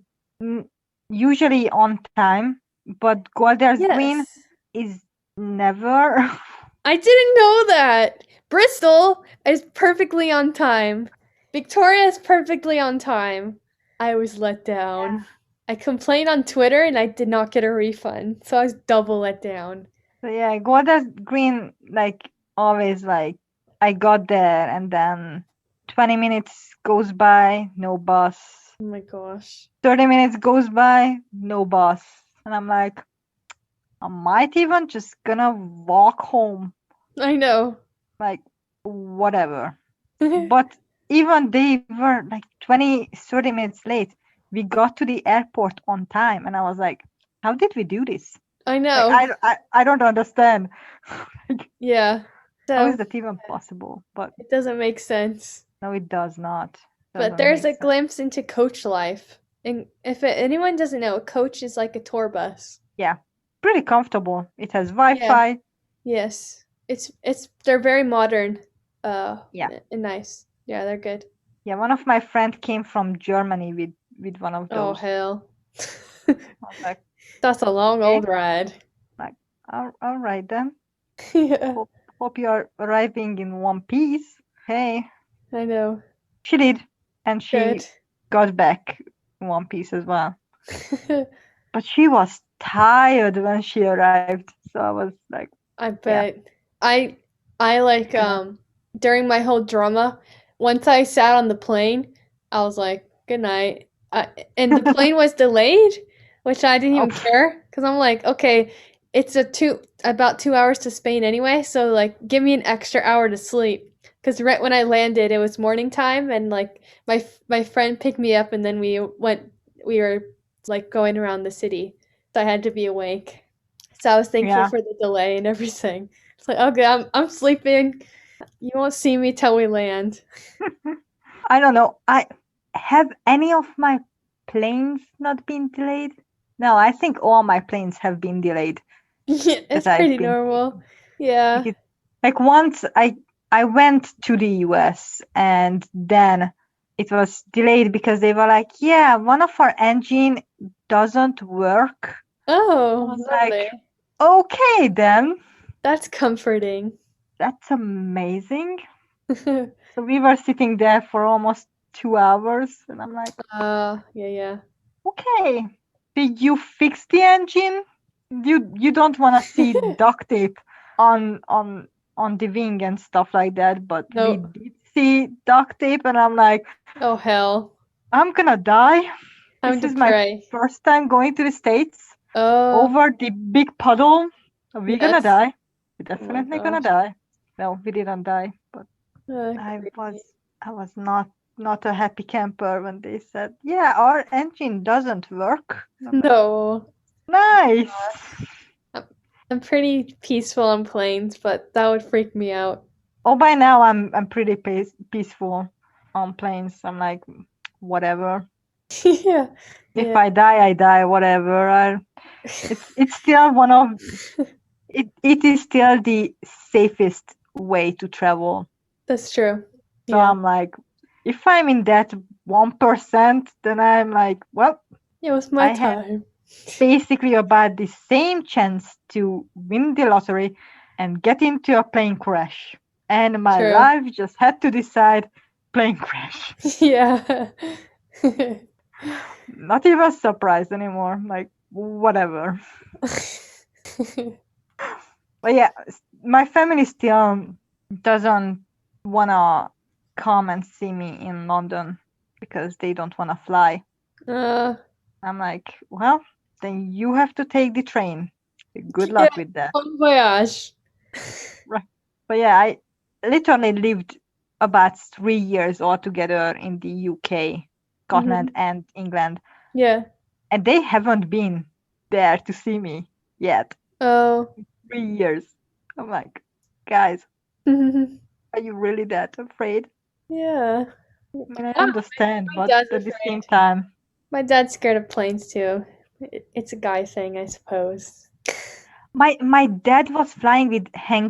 usually on time, but Golders Green is never. I didn't know that. Bristol is perfectly on time. Victoria is perfectly on time. I was let down. Yeah. I complained on Twitter and I did not get a refund, so I was double let down. So yeah, Golders Green, like always, like I got there and then 20 minutes goes by, no bus. Oh my gosh. 30 minutes goes by, no bus. And I'm like, I might even just gonna walk home. I know. Like, whatever. But even they were like 20-30 minutes late. We got to the airport on time, and I was like, how did we do this? I know. Like, I don't understand. Yeah. So, how is that even possible? But it doesn't make sense. No, it does not. But there's a glimpse into coach life. And if anyone doesn't know, a coach is like a tour bus. Yeah. Pretty comfortable. It has Wi-Fi. Yeah. Yes. They're very modern. Yeah. Nice. Yeah, they're good. Yeah, one of my friends came from Germany with one of Oh, those. hell. I was like, That's a long okay. old ride. Like, all right then. Yeah, Hope you are arriving in one piece. Hey, I know. she did, and she Good. got back in one piece as well. But she was tired when she arrived, so I was like, I yeah. bet. I like during my whole drama, once I sat on the plane, I was like, good night. And the plane was delayed, which I didn't Oh, even care because I'm like, okay, it's about 2 hours to Spain anyway, so like give me an extra hour to sleep. Because right when I landed, it was morning time, and like my friend picked me up, and then we were like going around the city, so I had to be awake. So I was thankful yeah. for the delay and everything. It's like, okay, I'm sleeping. You won't see me till we land. I don't know. Have any of my planes not been delayed? No, I think all my planes have been delayed Yeah, it's that I've pretty been normal. taking. Yeah. Because, like once I went to the US and then it was delayed because they were like, yeah, one of our engine doesn't work. I Oh, was lovely. like, okay then. That's comforting. That's amazing. So we were sitting there for almost 2 hours and I'm like, yeah. okay, did you fix the engine? You don't want to see duct tape on the wing and stuff like that, but we No. did see duct tape and I'm like, Oh, hell. I'm gonna die. Time This to is my pray. first time going to the States Oh, over the big puddle. We're gonna yes. die. We're Oh my definitely gonna gosh. die. No, we didn't die, but I Crazy. was not a happy camper when they said, yeah, our engine doesn't work. And I'm like, No. nice. I'm pretty peaceful on planes, but that would freak me out. Oh, by now I'm pretty peaceful on planes. I'm like, whatever. Yeah. If Yeah. I die, whatever. It's still one of it is still the safest way to travel. That's true. So Yeah. I'm like, if I'm in that 1%, then I'm like, well, It was my I have time. basically about the same chance to win the lottery and get into a plane crash. And my True. life just had to decide plane crash. Yeah. Not even surprised anymore. Like, whatever. But yeah, my family still doesn't wanna come and see me in London because they don't wanna fly. I'm like, well, then you have to take the train. Good yeah. luck with that. Bon voyage. Right. But yeah, I literally lived about 3 years altogether in the UK, Scotland, and England, Yeah. and they haven't been there to see me yet. Oh. 3 years. I'm like, guys, are you really that afraid? Yeah. I mean, I Ah, understand, my but dad's at the same afraid. time, My dad's scared of planes too. It's a guy thing, I suppose. my dad was flying with hang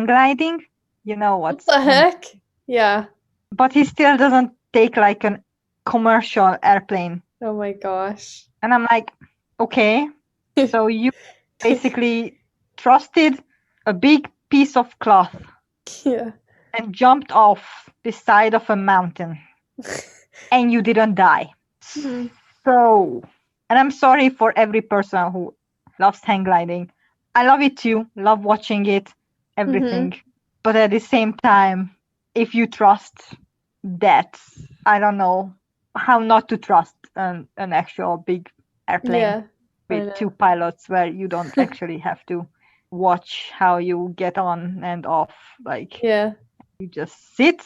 gliding. You know What what's the heck? Yeah. but he still doesn't take like an commercial airplane. Oh my gosh. And I'm like, okay, so you basically trusted a big piece of cloth Yeah. and jumped off the side of a mountain and you didn't die. Mhm. So, and I'm sorry for every person who loves hang gliding. I love it too, love watching it, everything. But at the same time, if you trust that, I don't know how not to trust an actual big airplane Yeah. I with know. two pilots where you don't actually have to watch how you get on and off. Like, Yeah. you just sit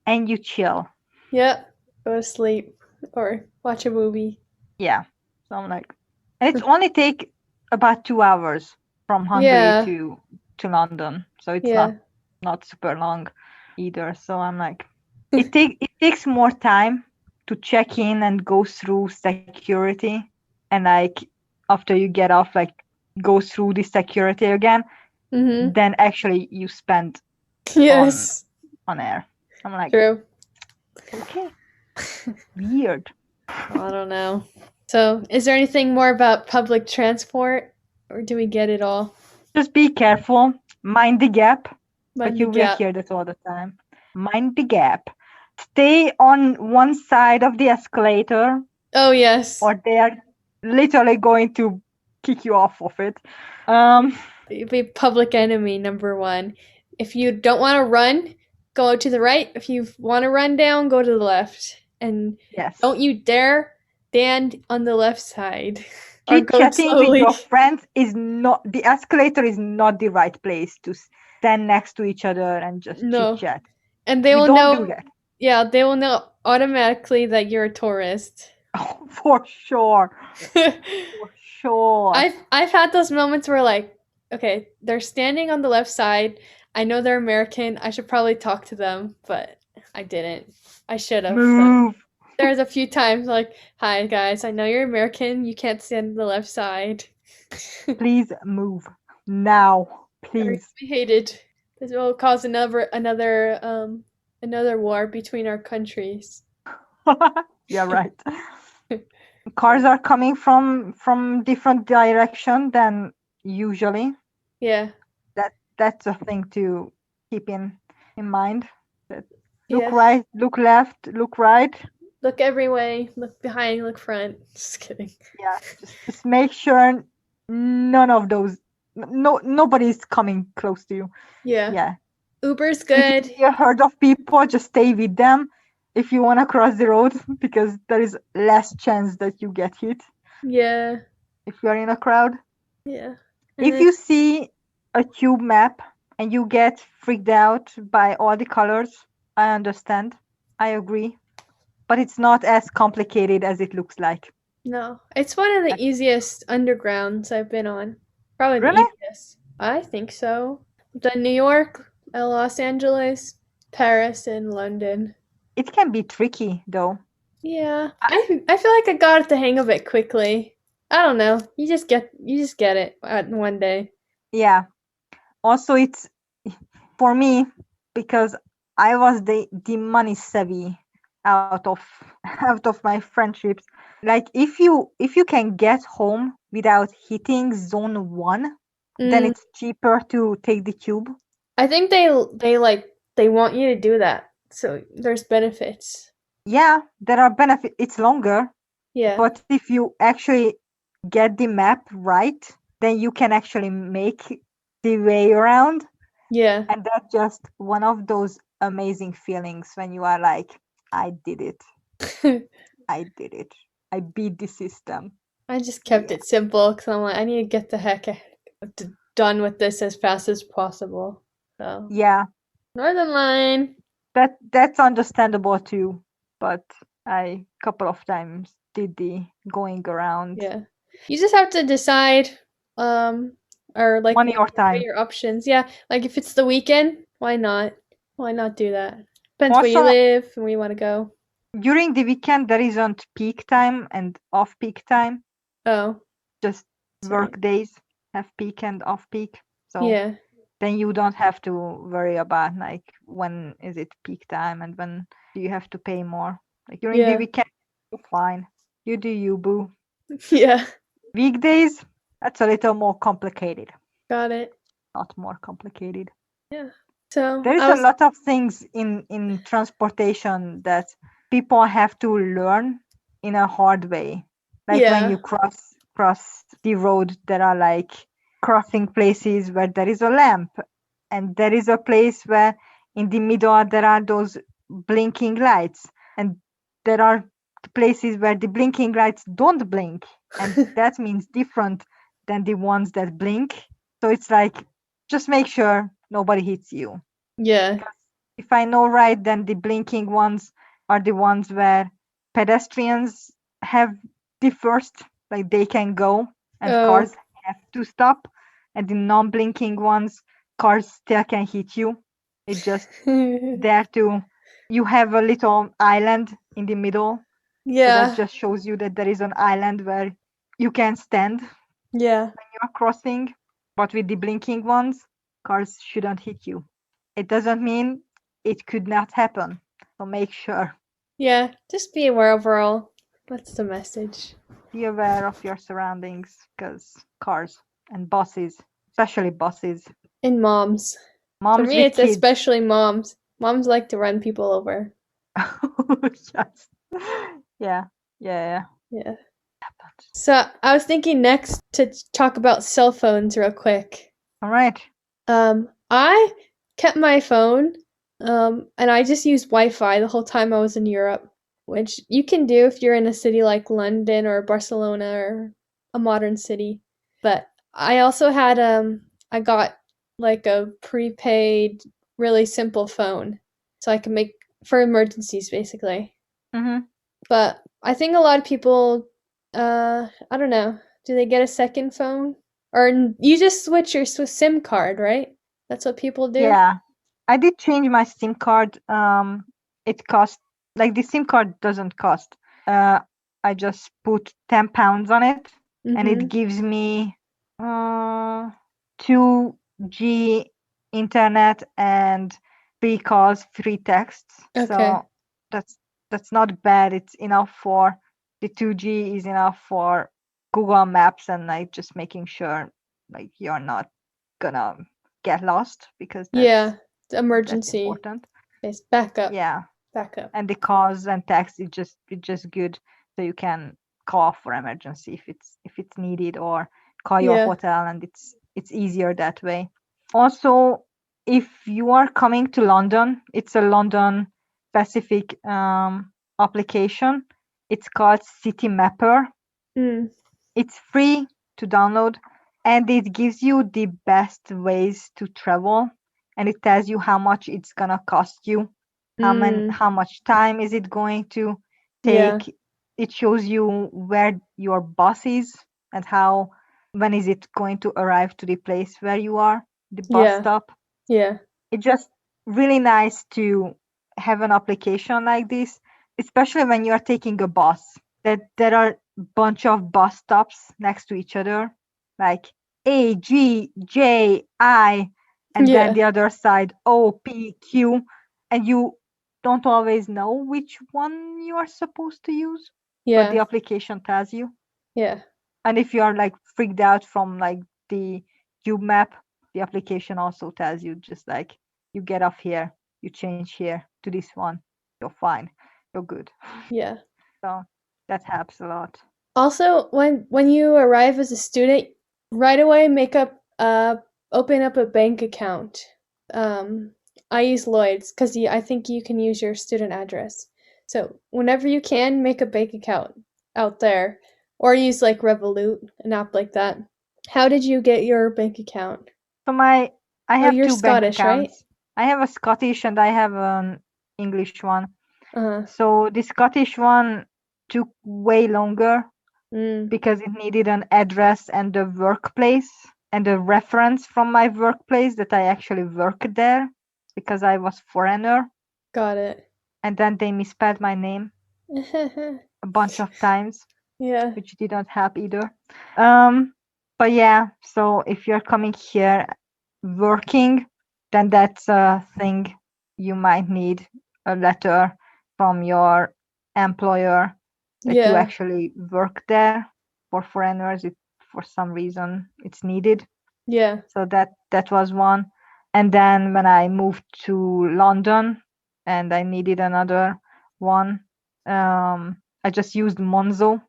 and you chill. Yeah. Go to sleep or watch a movie. Yeah. So I'm like, and it's only take about 2 hours from Hungary Yeah. to London. So it's Yeah. not super long either. So I'm like, it takes more time to check in and go through security, and like after you get off, like go through the security again. Then actually you spend Yes. on air. I'm like, True. Okay. Weird. I don't know. So, is there anything more about public transport, or do we get it all? Just be careful. Mind the gap. Mind But the you will gap. hear that all the time. Mind the gap. Stay on one side of the escalator, Oh yes. or they are literally going to kick you off of it. Be public enemy number one. If you don't want to run, go to the right. If you want to run down, go to the left. And Yes. don't you dare stand on the left side. Or Chit go chatting with slowly. your friends is not, the escalator is not the right place to stand next to each other and just No. chit chat. And they You will don't know. do that. Yeah, they will know automatically that you're a tourist. Oh, for sure. For sure. I've had those moments where like, okay, they're standing on the left side. I know they're American. I should probably talk to them, but I didn't. I should have. Move. There's a few times like, hi guys, I know you're American. You can't stand on the left side. Please move now. Please. We hated. This will cause another war between our countries. You're right. Cars are coming from different direction than usually. Yeah. That's a thing to keep in mind. That look Yeah. right, look left, look right. Look every way. Look behind. Look front. Just kidding. Yeah, just make sure none of those. Nobody's coming close to you. Yeah. Yeah. Uber's good. If you heard of people, just stay with them if you want to cross the road, because there is less chance that you get hit Yeah. if you are in a crowd. Yeah. If you see a tube map and you get freaked out by all the colors, I understand. I agree. But it's not as complicated as it looks like. No. It's one of the easiest undergrounds I've been on. Probably Really? the easiest. I think so. I've done New York, Los Angeles, Paris, and London. It can be tricky though. Yeah. I feel like I got the hang of it quickly. I don't know. You just get it one day. Yeah. Also, it's for me because I was the money savvy out of my friendships. Like if you can get home without hitting zone 1, then it's cheaper to take the tube. I think they want you to do that. So there's benefits. Yeah, there are benefits. It's longer. Yeah. But if you actually get the map right, then you can actually make the way around. Yeah. And that's just one of those amazing feelings when you are like, I did it. I did it. I beat the system. I just kept it simple because I'm like, I need to get the heck done with this as fast as possible. So yeah, Northern Line. That's understandable too. But I couple of times did the going around. Yeah, you just have to decide, or like money or time. Your options. Yeah, like if it's the weekend, why not? Why not do that? Depends where you live and where you want to go. During the weekend, there isn't peak time and off-peak time. Oh. Just work days have peak and off-peak. So yeah. Then you don't have to worry about like when is it peak time and when do you have to pay more. Like during the weekend, you're fine. You do you, boo. Yeah. Weekdays, that's a little more complicated. Got it. Not more complicated. Yeah. So there is a lot of things in transportation that people have to learn in a hard way. Like when you cross the road, there are like crossing places where there is a lamp, and there is a place where in the middle there are those blinking lights, and there are places where the blinking lights don't blink, and that means different than the ones that blink. So it's like, just make sure nobody hits you. Yeah. Because if I know right, then the blinking ones are the ones where pedestrians have the first, like they can go and cars have to stop, and the non-blinking ones, cars still can hit you. It's just there to, you have a little island in the middle. Yeah. So that just shows you that there is an island where you can stand. Yeah. When you're crossing. But with the blinking ones, cars shouldn't hit you. It doesn't mean it could not happen. So make sure. Yeah, just be aware overall. That's the message. Be aware of your surroundings, because cars and buses, especially buses. And moms. Moms For me, with it's kids. especially moms. Moms like to run people over. Yes. Yeah. Yeah. So I was thinking next to talk about cell phones real quick. All right. I kept my phone, and I just used Wi-Fi the whole time I was in Europe, which you can do if you're in a city like London or Barcelona or a modern city. But I also had I got like a prepaid, really simple phone, so I can make for emergencies basically. Mm-hmm. But I think a lot of people, I don't know, do they get a second phone? Or you just switch your SIM card, right? That's what people do? Yeah. I did change my SIM card. It cost, like, the SIM card doesn't cost. I just put £10 on it, and it gives me 2G internet and 3 calls, 3 texts. Okay. So that's not bad. It's enough for the 2G is enough for Google Maps, and like just making sure like you're not gonna get lost, because Yeah, it's that's emergency. important. It's backup. Yeah. Backup. And the calls and texts, it's just good, so you can call for emergency if it's needed, or call your Yeah. hotel, and it's easier that way. Also, if you are coming to London, it's a London specific application. It's called City Mapper. It's free to download, and it gives you the best ways to travel, and it tells you how much it's gonna cost you, how much time is it going to Yeah. take. It shows you where your bus is, and when is it going to arrive to the place where you are, the bus Yeah. stop. Yeah. It's just really nice to have an application like this, especially when you are taking a bus, that there are a bunch of bus stops next to each other, like A, G, J, I, and then Yeah. the other side O, P, Q, and you don't always know which one you are supposed to use, but the Yeah. application tells you. Yeah. And if you are like freaked out from like the cube map, the application also tells you, just like, you get off here, you change here to this one, you're fine, you're good. Yeah. So that helps a lot. Also, when you arrive as a student, right away open up a bank account. I use Lloyd's because I think you can use your student address. So whenever you can, make a bank account out there, or use like Revolut, an app like that. How did you get your bank account? So I have you're 2 bank Scottish, right? accounts. I have a Scottish and I have an English one. Uh-huh. So the Scottish one took way longer because it needed an address and a workplace and a reference from my workplace that I actually worked there, because I was foreigner. Got it. And then they misspelled my name a bunch of times, Yeah. which didn't help either. But yeah, so if you're coming here working, then that's a thing. You might need a letter from your employer that you actually work there. For foreigners, for some reason it's needed. Yeah. So that was one. And then when I moved to London and I needed another one, I just used Monzo,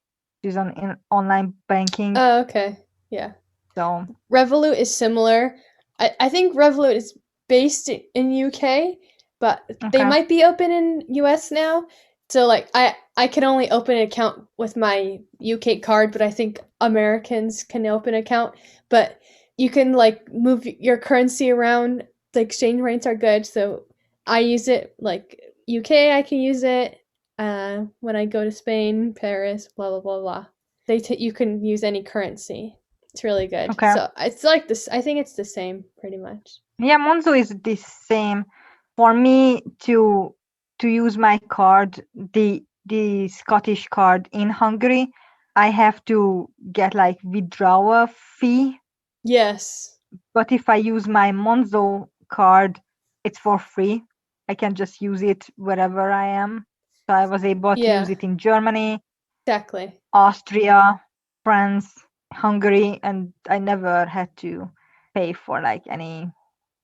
which is an online banking. Oh, okay. Yeah. So Revolut is similar. I think Revolut is based in UK, but they might be open in US now. So like I can only open an account with my UK card, but I think Americans can open an account. But you can like move your currency around. The exchange rates are good, so I use it like UK. I can use it when I go to Spain, Paris, blah blah blah blah. You can use any currency. It's really good. Okay. So it's like this. I think it's the same pretty much. Yeah, Monzo is the same. For me to use my card, the Scottish card in Hungary, I have to get like withdrawal fee. Yes. But if I use my Monzo card, it's for free. I can just use it wherever I am. So I was able to use Yeah, it in Germany, exactly. Austria, France, Hungary, and I never had to pay for like any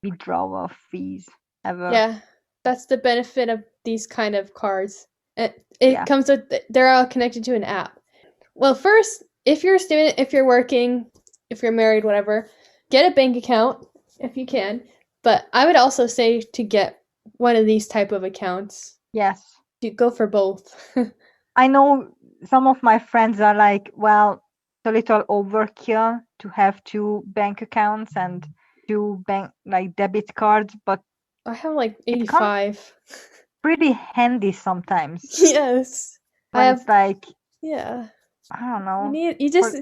withdrawal fees ever. Yeah, that's the benefit of these kind of cards. It Yeah. comes with, they're all connected to an app. Well, first, if you're a student, if you're working, if you're married, whatever, get a bank account if you can. But I would also say to get one of these type of accounts. Yes. You go for both. I know some of my friends are like, well, it's a little overkill to have two bank accounts and two bank like debit cards, but I have like it comes 85. pretty handy sometimes Yes. I when have, it's like, yeah. I don't You know. need, For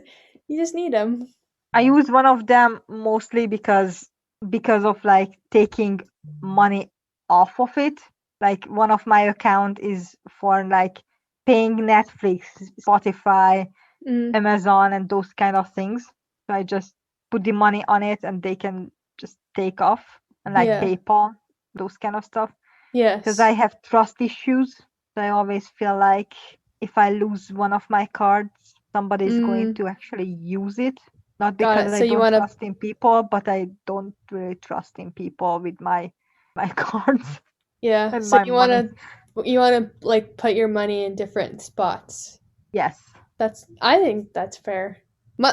you just need them. I use one of them mostly because of like taking money off of it. Like one of my account is for like paying Netflix, Spotify, Mm, Amazon, and those kind of things. So I just put the money on it and they can just take off, and like yeah. PayPal, those kind of stuff. Because I Yes. have trust issues. So I always feel like if I lose one of my cards, somebody is going Mm, to actually use it. Not got because it. I So you don't want to, trust in people, but I don't really trust in people with my cards yeah. and So my money. you want to like put your money in different spots. Yes. I think that's fair.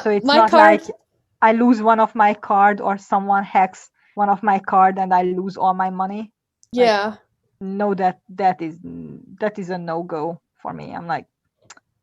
So it's My not card, like I lose one of my card or someone hacks one of my card and I lose all my money. Like yeah, no, that is a no-go for me. I'm like,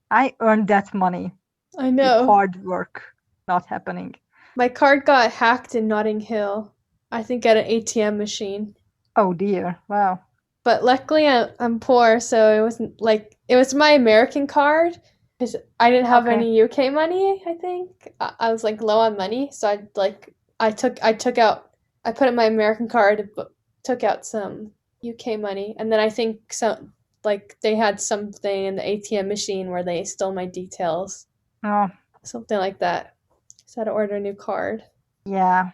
I earned that money I with know. hard work, not happening. My card got hacked in Notting Hill. I think at an ATM machine. Oh dear. Wow. But luckily I'm poor, so it wasn't like it was my American card because I didn't have Okay. any UK money. I think I was like low on money, so I took out I put in my American card, but took out some UK money, and then I think some like they had something in the ATM machine where they stole my details, Oh, something like that. So I had to order a new card. yeah.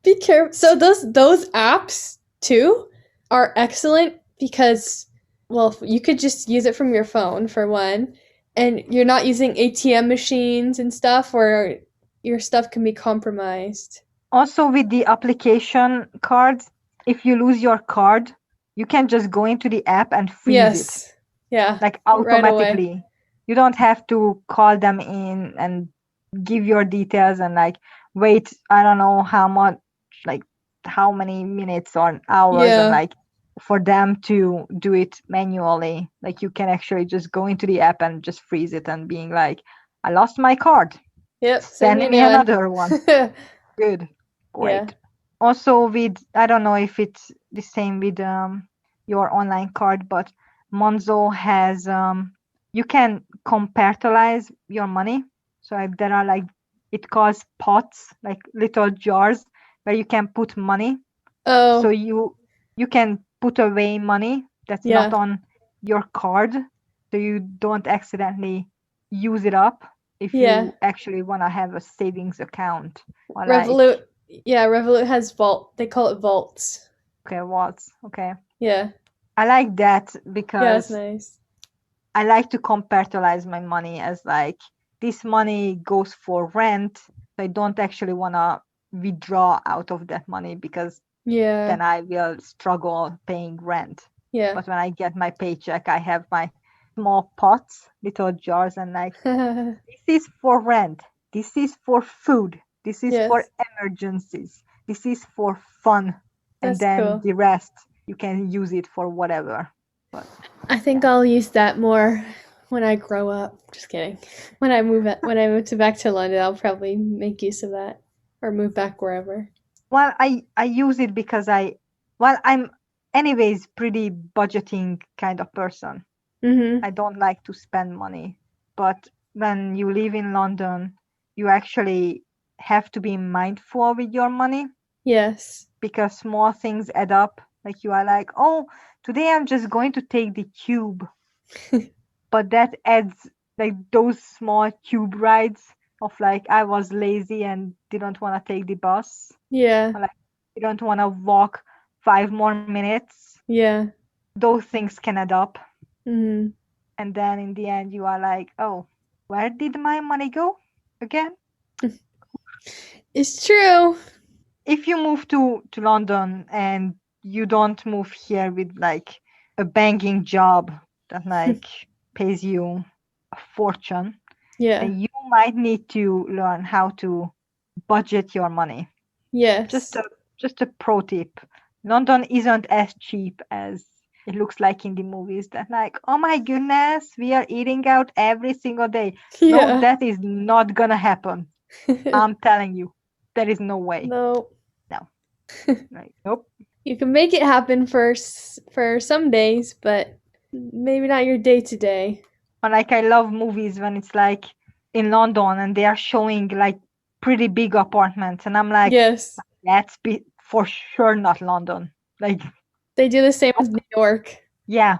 Be careful. So those apps too are excellent because well, you could just use it from your phone for one, and you're not using ATM machines and stuff where your stuff can be compromised. Also with the application cards, if you lose your card, you can just go into the app and freeze it, Yes. Yeah. like Right away. automatically. You don't have to call them in and give your details and like wait, I don't know how much, like how many minutes or hours, and Yeah. like for them to do it manually. Like you can actually just go into the app and just freeze it and being like, I lost my card. Yep. Send me a Send new me one. another one. Good. Yeah. Great. Also with, I don't know if it's the same with your online card, but Monzo has you can compartmentalize your money. So there are like, it calls pots, like little jars where you can put money. So Oh, you can put away money that's not yeah. on your card, so you don't accidentally use it up if Yeah. you actually want to have a savings account or like, Revolut. Yeah, Revolut has vault. They call it vaults. okay, what's okay. Yeah. I like that Yeah, that's because nice. I like to compartmentalize my money as like this money goes for rent. So I don't actually want to withdraw out of that money because Yeah. then I will struggle paying rent. Yeah. But when I get my paycheck, I have my small pots, little jars, and like, this is for rent. This is for food. This is for Yes. emergencies. This is for fun. And That's then cool. the rest, you can use it for whatever. But I think yeah. I'll use that more when I grow up. Just kidding. When I move to back to London, I'll probably make use of that or move back wherever. Well, I use it because I'm anyways pretty budgeting kind of person. Mhm. I don't like to spend money. But when you live in London, you actually have to be mindful with your money Yes. because small things add up. Like you are like, oh, today I'm just going to take the tube. But that adds like those small tube rides of like I was lazy and didn't want to take the bus. Yeah. Or like you don't want to walk 5 more minutes. Yeah. Those things can add up. Mm-hmm. And then in the end, you are like, oh, where did my money go again? It's true. If you move to London and you don't move here with like a banking job that like pays you a fortune, Yeah. then you might need to learn how to budget your money. Yes. Just a pro tip. London isn't as cheap as it looks like in the movies. That like, oh my goodness, we are eating out every single day. Yeah. No, that is not gonna happen. I'm telling you, there is no way. No. Like, nope. You can make it happen for some days, but maybe not your day to day. Or like I love movies when it's like in London and they are showing like pretty big apartments, and I'm like, Yes. that's for sure not London. Like they do the same with New York. Yeah.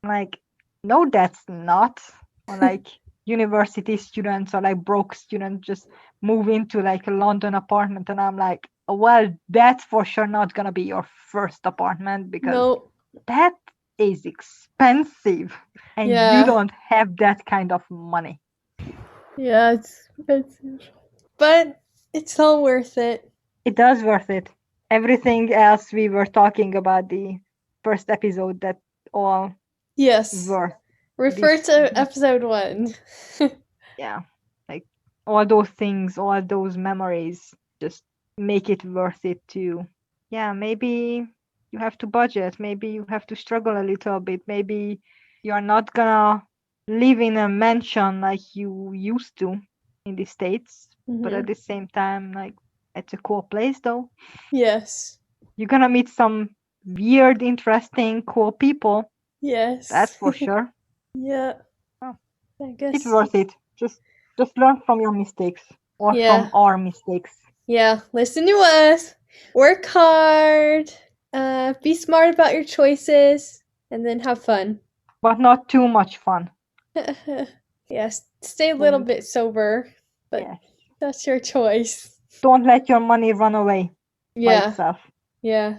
Like, no, that's not. Or like university students or like broke students just move into like a London apartment, and I'm like, well, that's for sure not gonna be your first apartment because that is expensive and you don't have that kind of money. Yeah, it's expensive. But it's all worth it. It does worth it. Everything else we were talking about the first episode, that all worth. Refer to episode 1. Yeah, like all those things, all those memories just make it worth it too. Yeah, maybe you have to budget, maybe you have to struggle a little bit, maybe you're not gonna live in a mansion like you used to in the States, but at the same time, like, it's a cool place though. Yes. You're gonna meet some weird, interesting, cool people. Yes. That's for sure. Yeah. Oh, I guess it's worth it. Just learn from your mistakes or from our mistakes. Yeah, listen to us. Work hard. Be smart about your choices, and then have fun. But not too much fun. Yes, stay a little bit sober, but that's your choice. Don't let your money run away by itself. Yeah.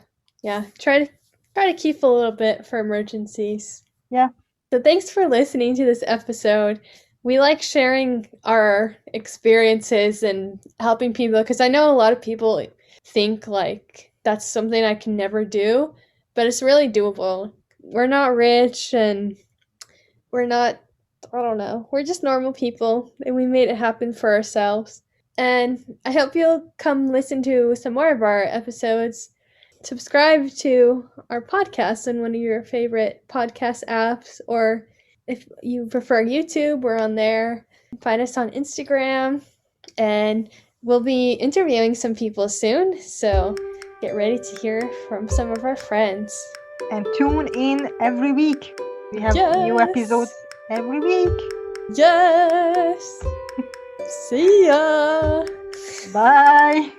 Try to keep a little bit for emergencies. Yeah. So thanks for listening to this episode. We like sharing our experiences and helping people, because I know a lot of people think like that's something I can never do, but it's really doable. We're not rich and we're not, I don't know, we're just normal people, and we made it happen for ourselves. And I hope you'll come listen to some more of our episodes. Subscribe to our podcast on one of your favorite podcast apps, or if you prefer YouTube, we're on there. Find us on Instagram, and we'll be interviewing some people soon, so get ready to hear from some of our friends. And tune in every week. We have new episodes every week. Yes! See ya! Bye!